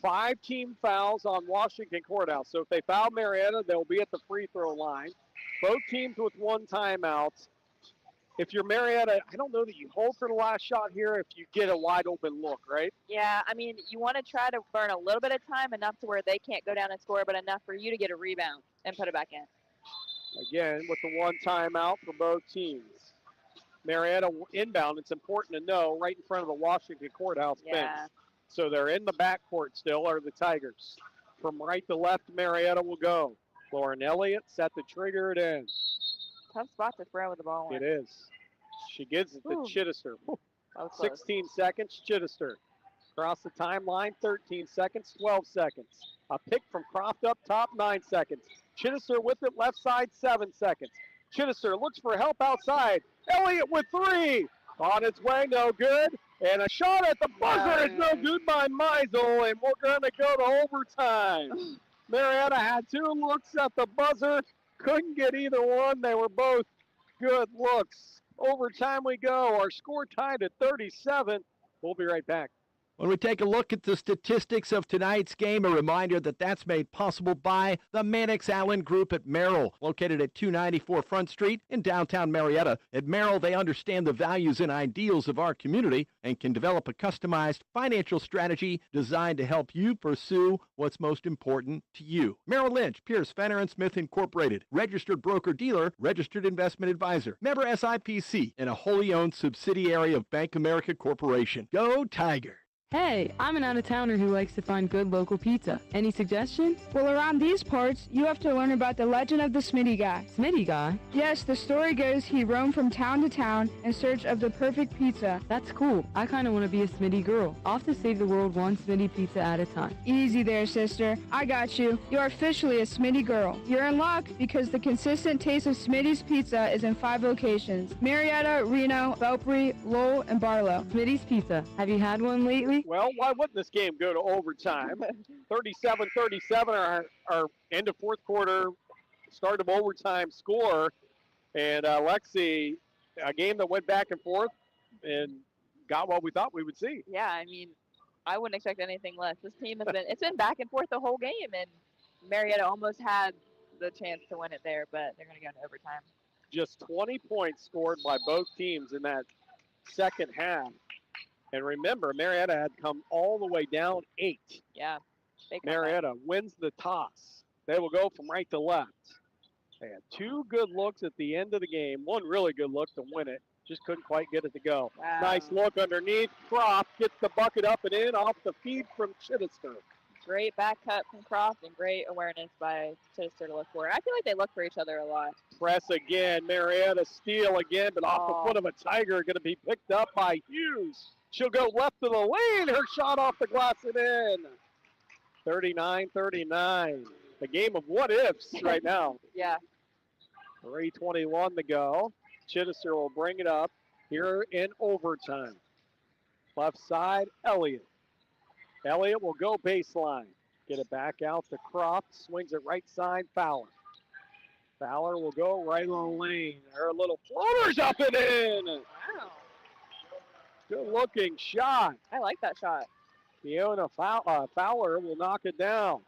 5 team fouls on Washington Courthouse. So if they foul Marietta, they'll be at the free throw line. Both teams with 1 timeout. If you're Marietta, I don't know that you hold for the last shot here if you get a wide open look, right? Yeah, I mean, you want to try to burn a little bit of time, enough to where they can't go down and score, but enough for you to get a rebound and put it back in. Again, with the 1 timeout for both teams. Marietta inbound, it's important to know, right in front of the Washington Courthouse bench. So they're in the backcourt still, are the Tigers. From right to left, Marietta will go. Lauren Elliott set to trigger it in. Tough spot to throw with the ball in. It is. She gives it to Ooh. Chittister. That was close. 16 seconds, Chittister. Across the timeline, 13 seconds, 12 seconds. A pick from Croft up top, 9 seconds. Chittister with it, left side, 7 seconds. Chittister looks for help outside. Elliott with 3. On its way, no good. And a shot at the buzzer is no good by Meisel, and we're going to go to overtime. Marietta had 2 looks at the buzzer. Couldn't get either one. They were both good looks. Overtime we go. Our score tied at 37. We'll be right back. When we take a look at the statistics of tonight's game, a reminder that that's made possible by the Mannix Allen Group at Merrill, located at 294 Front Street in downtown Marietta. At Merrill, they understand the values and ideals of our community and can develop a customized financial strategy designed to help you pursue what's most important to you. Merrill Lynch, Pierce, Fenner & Smith Incorporated, registered broker-dealer, registered investment advisor, member SIPC, and a wholly owned subsidiary of Bank America Corporation. Go Tiger! Hey, I'm an out-of-towner who likes to find good local pizza. Any suggestions? Well, around these parts, you have to learn about the legend of the Smitty guy. Smitty guy? Yes, the story goes he roamed from town to town in search of the perfect pizza. That's cool. I kind of want to be a Smitty girl. Off to save the world one Smitty pizza at a time. Easy there, sister. I got you. You're officially a Smitty girl. You're in luck because the consistent taste of Smitty's pizza is in 5 locations: Marietta, Reno, Belpre, Lowell, and Barlow. Smitty's Pizza. Have you had one lately? Well, why wouldn't this game go to overtime? 37-37, our end of fourth quarter, start of overtime score. And Lexi, a game that went back and forth and got what we thought we would see. Yeah, I mean, I wouldn't expect anything less. This team has it's been back and forth the whole game, and Marietta almost had the chance to win it there, but they're going to go into overtime. Just 20 points scored by both teams in that second half. And remember, Marietta had come all the way down 8. Yeah. Marietta wins the toss. They will go from right to left. They had 2 good looks at the end of the game. One really good look to win it. Just couldn't quite get it to go. Wow. Nice look underneath. Croft gets the bucket up and in off the feed from Chittister. Great back cut from Croft and great awareness by Chittister to look for it. I feel like they look for each other a lot. Press again. Marietta steal again, but off the foot of a Tiger, going to be picked up by Hughes. She'll go left of the lane. Her shot off the glass and in. 39-39. The game of what ifs right now. Yeah. 3:21 to go. Chittister will bring it up here in overtime. Left side, Elliott. Elliott will go baseline. Get it back out to Croft. Swings it right side, Fowler. Fowler will go right on the lane. Her little floater's up and in. Wow. Good looking shot. I like that shot. Fiona Fowler will knock it down.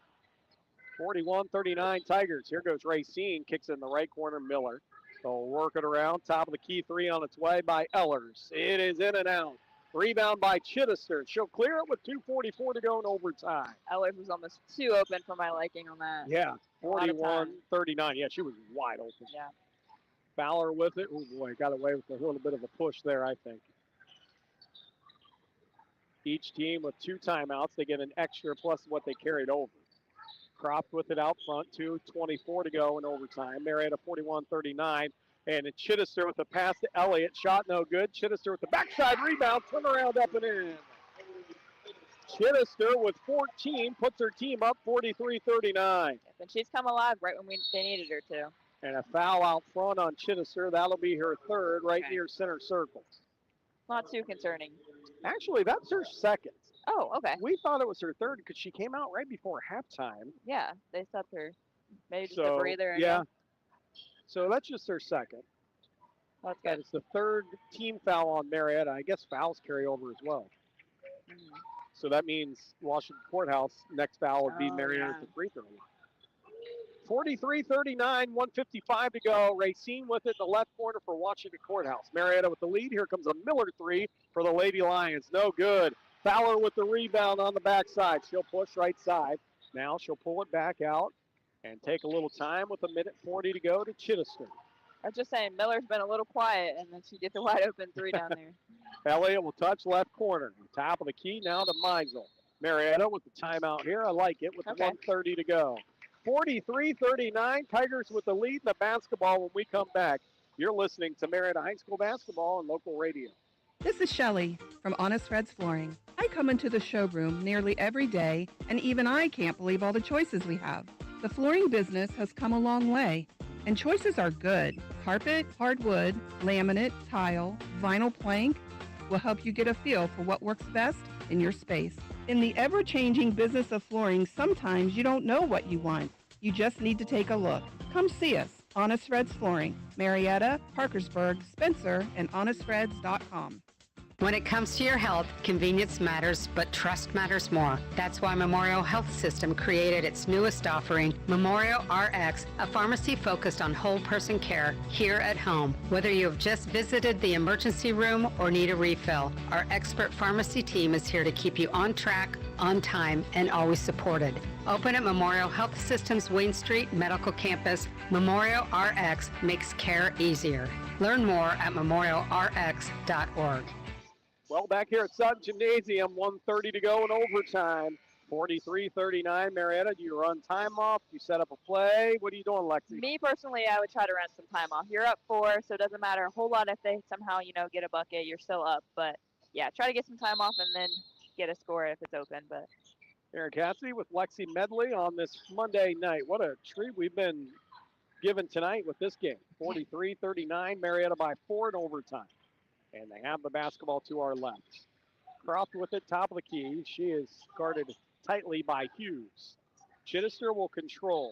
41-39 Tigers. Here goes Racine. Kicks in the right corner, Miller. They'll work it around. Top of the key 3 on its way by Ellers. It is in and out. Rebound by Chittister. She'll clear it with 2:44 to go in overtime. Ellers was almost too open for my liking on that. Yeah, 41-39. Yeah, she was wide open. Yeah. Fowler with it. Oh, boy, got away with a little bit of a push there, I think. Each team with 2 timeouts. They get an extra plus what they carried over. Croft with it out front, 2:24 to go in overtime. Marietta 41-39. And it's Chittister with the pass to Elliott. Shot no good. Chittister with the backside rebound. Turnaround up and in. Chittister with 14 puts her team up 43-39. And she's come alive right when they needed her to. And a foul out front on Chittister. That'll be her 3rd right near center circle. Not too concerning. Actually, that's her 2nd. Oh, okay. We thought it was her 3rd because she came out right before halftime. Yeah, they stepped her. Maybe just So, a breather. yeah. So that's just her 2nd. That's good. It's the 3rd team foul on Marietta. I guess fouls carry over as well. Mm-hmm. So that means Washington Courthouse, next foul would be Marietta at the free throw line. 43-39, 1:55 to go. Racine with it in the left corner for Washington Courthouse. Marietta with the lead. Here comes a Miller 3 for the Lady Lions. No good. Fowler with the rebound on the backside. She'll push right side. Now she'll pull it back out and take a little time with 1:40 to go to Chittister. I was just saying, Miller's been a little quiet, and then she gets a wide open 3 down there. Elliott will touch left corner. Top of the key now to Meisel. Marietta with the timeout here. I like it with 1:30 to go. 43-39, Tigers with the lead in the basketball when we come back. You're listening to Marietta High School basketball on local radio. This is Shelley from Honest Red's Flooring. I come into the showroom nearly every day, and even I can't believe all the choices we have. The flooring business has come a long way, and choices are good. Carpet, hardwood, laminate, tile, vinyl plank will help you get a feel for what works best in your space. In the ever-changing business of flooring, sometimes you don't know what you want. You just need to take a look. Come see us. Honest Red's Flooring, Marietta, Parkersburg, Spencer, and HonestReds.com. When it comes to your health, convenience matters, but trust matters more. That's why Memorial Health System created its newest offering, Memorial RX, a pharmacy focused on whole person care here at home. Whether you have just visited the emergency room or need a refill, our expert pharmacy team is here to keep you on track, on time, and always supported. Open at Memorial Health System's Wayne Street Medical Campus, Memorial RX makes care easier. Learn more at memorialrx.org. Well, back here at Sutton Gymnasium, 1:30 to go in overtime. 43-39, Marietta. Do you run time off? Do you set up a play? What are you doing, Lexi? Me personally, I would try to run some time off. You're up 4, so it doesn't matter a whole lot if they somehow, get a bucket. You're still up. But, yeah, try to get some time off and then get a score if it's open. But Aaron Cassidy with Lexi Medley on this Monday night. What a treat we've been given tonight with this game. 43-39, Marietta by 4 in overtime. And they have the basketball to our left. Croft with it, top of the key. She is guarded tightly by Hughes. Chittister will control.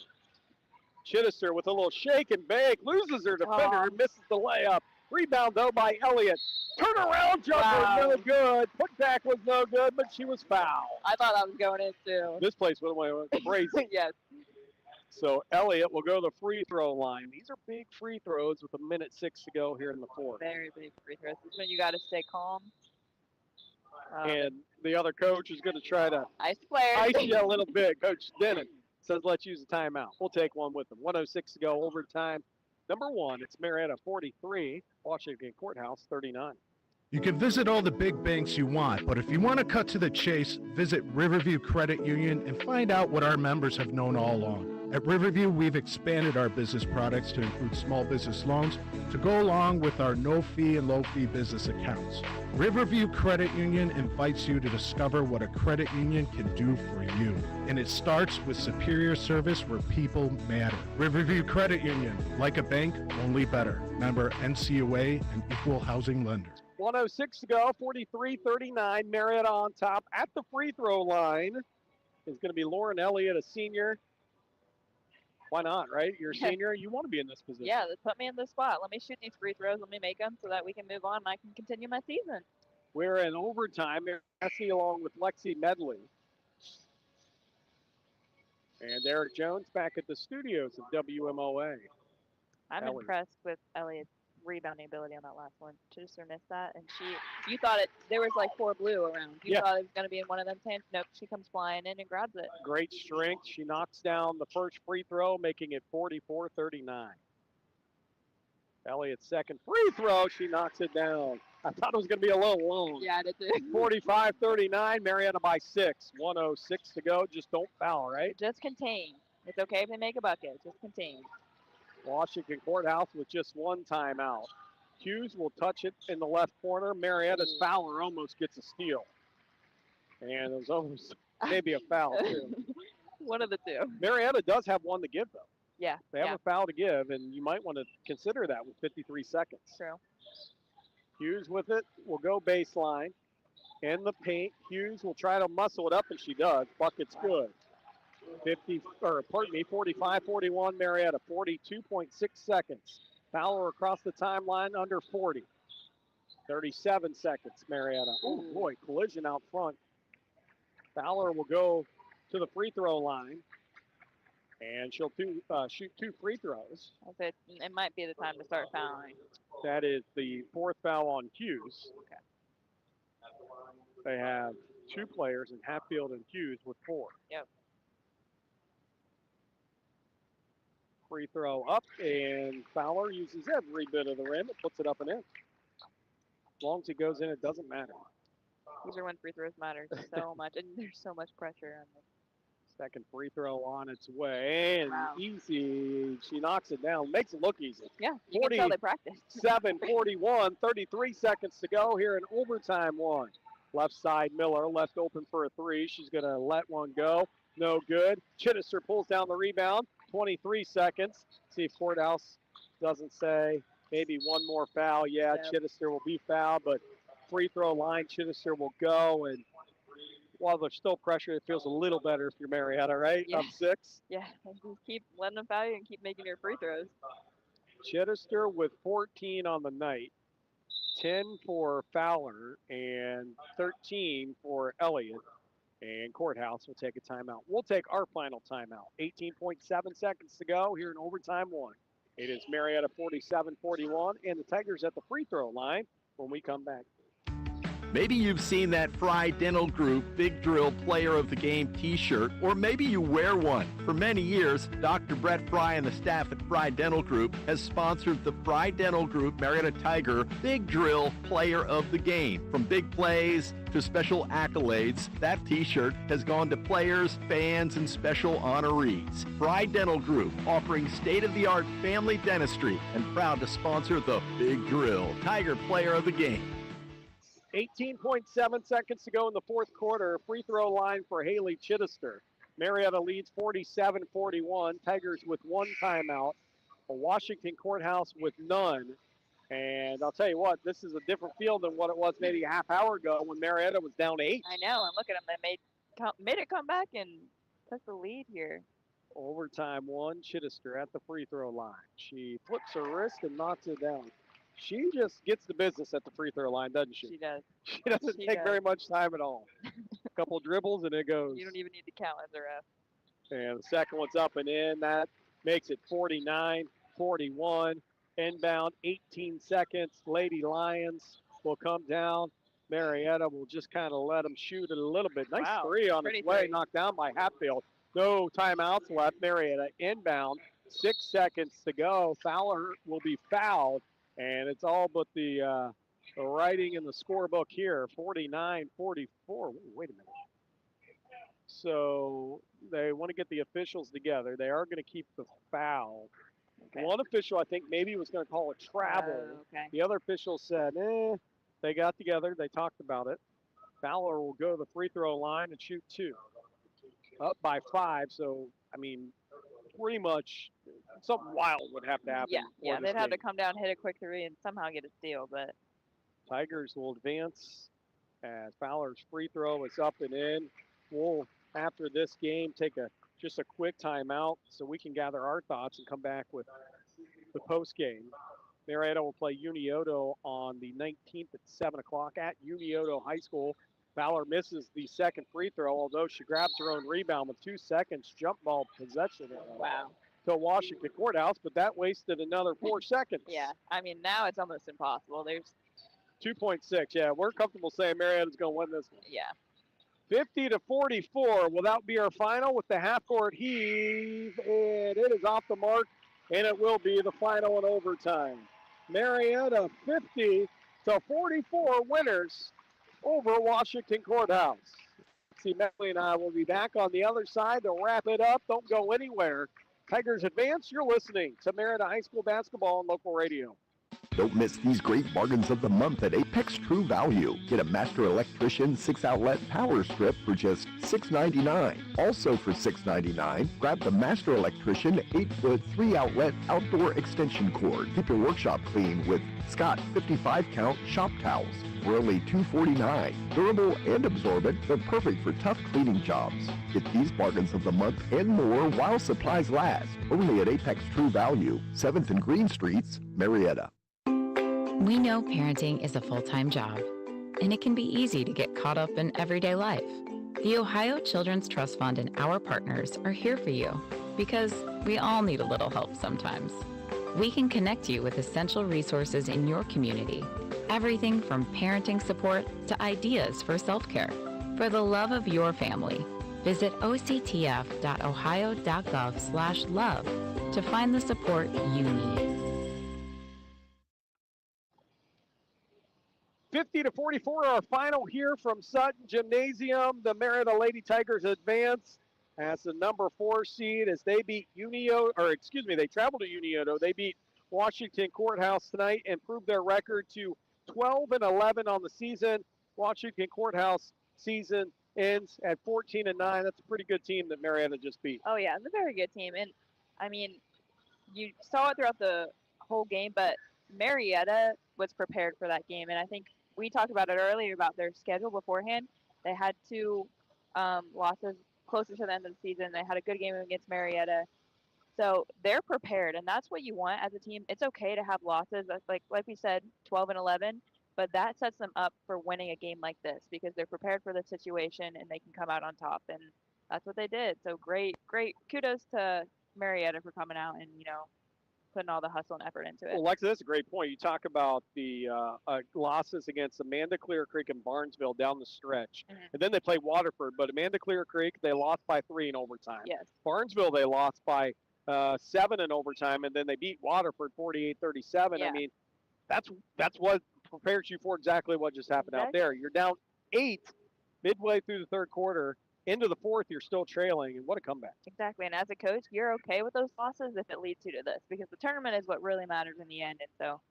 Chittister with a little shake and bake. Loses her defender, misses the layup. Rebound, though, by Elliott. Turnaround jumper, no good. Putback was no good, but she was fouled. I thought I was going in, too. This place went crazy. Yes. So Elliott will go to the free throw line. These are big free throws with 1:06 to go here in the fourth. Very big free throws. This is when you got to stay calm. And the other coach is going to try to ice players. Ice you a little bit. Coach Denon says let's use a timeout. We'll take one with them. 1:06 to go, overtime. Number 1, it's Marietta 43, Washington Courthouse 39. You can visit all the big banks you want, but if you want to cut to the chase, visit Riverview Credit Union and find out what our members have known all along. At Riverview, we've expanded our business products to include small business loans to go along with our no-fee and low-fee business accounts. Riverview Credit Union invites you to discover what a credit union can do for you. And it starts with superior service where people matter. Riverview Credit Union, like a bank, only better. Member NCUA and equal housing lender. 1:06 to go, 43-39, Marietta on top. At the free throw line is going to be Lauren Elliott, a senior. Why not, right? You're a senior. You want to be in this position. Yeah, put me in this spot. Let me shoot these free throws. Let me make them so that we can move on and I can continue my season. We're in overtime. Cassie along with Lexi Medley. And Eric Jones back at the studios of WMOA. I'm impressed with Elliott's rebounding ability on that last one. Chittister missed that, and you thought there was like 4 blue around. You thought it was going to be in one of them hands. Nope, she comes flying in and grabs it. Great strength. She knocks down the first free throw, making it 44-39. Elliott's second free throw, she knocks it down. I thought it was going to be a little long. Yeah, I did too. 45-39, Marietta by 6. 1:06 to go. Just don't foul, right? Just contain. It's okay if they make a bucket. Just contain. Washington Courthouse with just 1 timeout. Hughes will touch it in the left corner. Marietta's Fowler almost gets a steal. And it was almost maybe a foul, too. One of the two. Marietta does have one to give, though. Yeah. They have a foul to give, and you might want to consider that with 53 seconds. True. Hughes with it will go baseline. In the paint, Hughes will try to muscle it up, and she does. Bucket's good. 45-41, Marietta, 42.6 seconds. Fowler across the timeline, under 40. 37 seconds, Marietta. Oh, boy, collision out front. Fowler will go to the free throw line, and she'll shoot 2 free throws. It might be the time to start fouling. That is the 4th foul on Hughes. Okay. They have 2 players in Hatfield and Hughes with 4. Yep. Free throw up, and Fowler uses every bit of the rim and puts it up and in. As long as it goes in, it doesn't matter. These are when free throws matter so much, and there's so much pressure on them. Second free throw on its way, and easy. She knocks it down, makes it look easy. Yeah, you can tell they practiced. 47-41, 33 seconds to go here in overtime 1. Left side, Miller, left open for a 3. She's going to let one go. No good. Chittister pulls down the rebound. 23 seconds. See if Courthouse doesn't say maybe one more foul. Yeah, Chittister will be fouled, but free throw line, Chittister will go. And while there's still pressure, it feels a little better if you're Marietta, right? Yeah. Up 6. Yeah, and just keep letting them foul you and keep making your free throws. Chittister with 14 on the night. 10 for Fowler and 13 for Elliott. And Courthouse will take a timeout. We'll take our final timeout. 18.7 seconds to go here in overtime one. It is Marietta 47-41, and the Tigers at the free throw line when we come back. Maybe you've seen that Fry Dental Group Big Drill Player of the Game t-shirt, or maybe you wear one. For many years, Dr. Brett Fry and the staff at Fry Dental Group has sponsored the Fry Dental Group Marietta Tiger Big Drill Player of the Game. From big plays to special accolades, that t-shirt has gone to players, fans, and special honorees. Fry Dental Group, offering state-of-the-art family dentistry and proud to sponsor the Big Drill Tiger Player of the Game. 18.7 seconds to go in the fourth quarter. Free throw line for Haley Chittister. Marietta leads 47-41. Tigers with one timeout. Washington Courthouse with none. And I'll tell you what, this is a different field than what it was maybe a half hour ago when Marietta was down 8. I know, and look at them. They made it come back and took the lead here. Overtime one, Chittister at the free throw line. She flips her wrist and knocks it down. She just gets the business at the free throw line, doesn't she? She does. She doesn't take very much time at all. A couple dribbles and it goes. You don't even need to count as a ref. And the second one's up and in. That makes it 49-41. Inbound, 18 seconds. Lady Lions will come down. Marietta will just kind of let them shoot it a little bit. Nice three on its way, knocked down by Hatfield. No timeouts left. Marietta inbound, 6 seconds to go. Fowler will be fouled. And it's all but the writing in the scorebook here, 49-44. Wait a minute. So they want to get the officials together. They are going to keep the foul. Okay. One official, I think, maybe was going to call a travel. Okay. The other official said, they got together. They talked about it. Fowler will go to the free throw line and shoot 2. Up by 5. So, I mean, pretty much something wild would have to happen. Yeah, they'd have to come down, hit a quick 3, and somehow get a steal. But Tigers will advance as Fowler's free throw is up and in. We'll, after this game, take just a quick timeout so we can gather our thoughts and come back with the post game. Marietta will play Unioto on the 19th at 7 o'clock at Unioto High School. Fowler misses the second free throw, although she grabs her own rebound with 2 seconds. Jump ball possession. Wow. To Washington Courthouse, but that wasted another 4 seconds. Yeah, I mean, now it's almost impossible. There's 2.6. Yeah, we're comfortable saying Marietta's going to win this one. Yeah. 50-44. Will that be our final with the half-court heave? And it is off the mark, and it will be the final in overtime. Marietta 50-44 winners over Washington Courthouse. See, Medley and I will be back on the other side to wrap it up. Don't go anywhere. Tigers advance. You're listening to Marietta High School basketball on local radio. Don't miss these great bargains of the month at Apex True Value. Get a Master Electrician 6-outlet power strip for just $6.99. Also for $6.99, grab the Master Electrician 8-foot 3-outlet outdoor extension cord. Keep your workshop clean with Scott 55-count shop towels for only $2.49. Durable and absorbent, they're perfect for tough cleaning jobs. Get these bargains of the month and more while supplies last. Only at Apex True Value, 7th and Green Streets, Marietta. We know parenting is a full-time job, and it can be easy to get caught up in everyday life. The Ohio Children's Trust Fund and our partners are here for you because we all need a little help sometimes. We can connect you with essential resources in your community. Everything from parenting support to ideas for self-care. For the love of your family, visit octf.ohio.gov/love to find the support you need. 50-44, our final here from Sutton Gymnasium. The Marietta Lady Tigers advance as the number 4 seed as they beat they travel to Unioto. They beat Washington Courthouse tonight and proved their record to 12-11 on the season. Washington Courthouse season ends at 14-9. That's a pretty good team that Marietta just beat. Oh yeah, it's a very good team, and I mean, you saw it throughout the whole game, but Marietta was prepared for that game, and I think we talked about it earlier about their schedule beforehand. They had 2 losses closer to the end of the season. They had a good game against Marietta. So they're prepared, and that's what you want as a team. It's okay to have losses. Like we said, 12-11, But that sets them up for winning a game like this because they're prepared for the situation and they can come out on top. And that's what they did. So great kudos to Marietta for coming out and, putting all the hustle and effort into it. Well, Lexa, that's a great point. You talk about the losses against Amanda Clear Creek and Barnesville down the stretch. Mm-hmm. And then they played Waterford. But Amanda Clear Creek, they lost by 3 in overtime. Yes. Barnesville, they lost by 7 in overtime. And then they beat Waterford 48-37. Yeah. I mean, that's what prepares you for exactly what just happened out there. You're down 8 midway through the third quarter. Into the fourth, you're still trailing, and what a comeback. Exactly, and as a coach, you're okay with those losses if it leads you to this, because the tournament is what really matters in the end, and so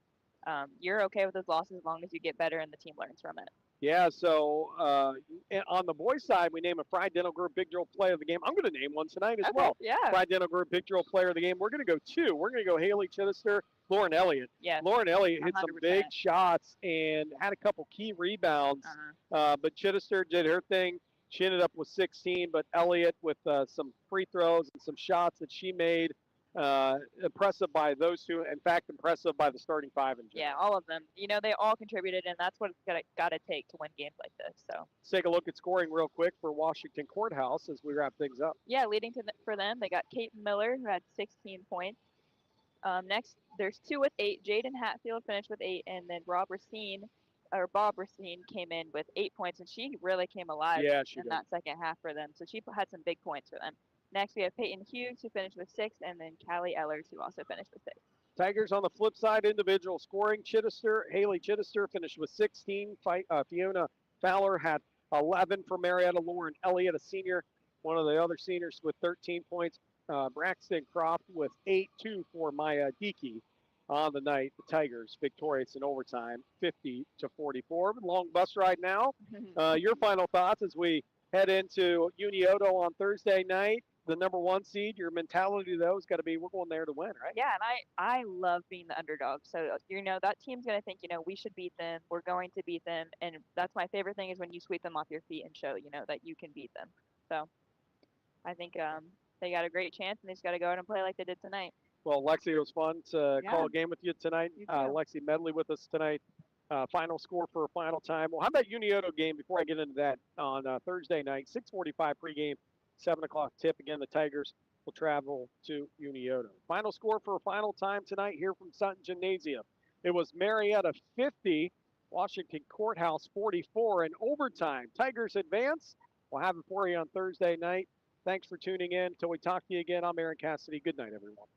you're okay with those losses as long as you get better and the team learns from it. Yeah, so on the boys' side, we name a Fried Dental Group Big Drill Player of the Game. I'm going to name one tonight as well. Yeah. Fried Dental Group Big Drill Player of the Game. We're going to go 2. We're going to go Haley Chittister, Lauren Elliott. Yes. Lauren Elliott hit 100%. some big shots and had a couple key rebounds, but Chittister did her thing. She ended up with 16, but Elliott with some free throws and some shots that she made. Impressive by those two. In fact, impressive by the starting 5 in general. Yeah, all of them. They all contributed, and that's what it's got to take to win games like this. So let's take a look at scoring real quick for Washington Courthouse as we wrap things up. Yeah, leading for them, they got Kate Miller, who had 16 points. Next, there's 2 with 8. Jaden Hatfield finished with 8, and then Bob Racine came in with 8 points, and she really came alive in that second half for them. So she had some big points for them. Next, we have Peyton Hughes, who finished with 6, and then Callie Ellers, who also finished with 6. Tigers on the flip side, individual scoring. Haley Chittister finished with 16. Fiona Fowler had 11 for Marietta. Lauren Elliott, a senior, one of the other seniors with 13 points. Braxton Croft with 8, 2 for Maya Dickey. On the night, the Tigers victorious in overtime, 50-44. Long bus ride now. Your final thoughts as we head into Unioto on Thursday night, the number 1 seed. Your mentality, though, has got to be we're going there to win, right? Yeah, and I love being the underdog. So, that team's going to think, we should beat them. We're going to beat them. And that's my favorite thing is when you sweep them off your feet and show, that you can beat them. So, I think they got a great chance, and they just got to go out and play like they did tonight. Well, Lexi, it was fun to call a game with you tonight. Lexi Medley with us tonight. Final score for a final time. Well, how about Unioto game before I get into that on Thursday night? 6:45 pregame, 7 o'clock tip. Again, the Tigers will travel to Unioto. Final score for a final time tonight here from Sutton Gymnasium. It was Marietta 50, Washington Courthouse 44 in overtime. Tigers advance. We'll have it for you on Thursday night. Thanks for tuning in. Until we talk to you again, I'm Aaron Cassidy. Good night, everyone.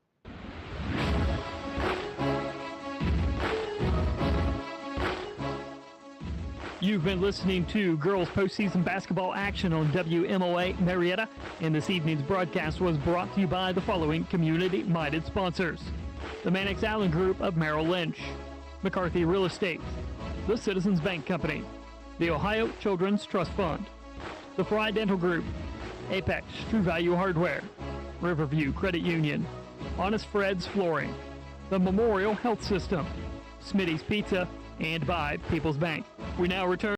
You've been listening to girls postseason basketball action on WMOA Marietta, and this evening's broadcast was brought to you by the following community-minded sponsors: the Mannix Allen Group of Merrill Lynch, McCarthy Real Estate, the Citizens Bank Company, the Ohio Children's Trust Fund, the Fry Dental Group, Apex True Value Hardware, Riverview Credit Union, Honest Fred's Flooring, the Memorial Health System, Smitty's Pizza, and by People's Bank. We now return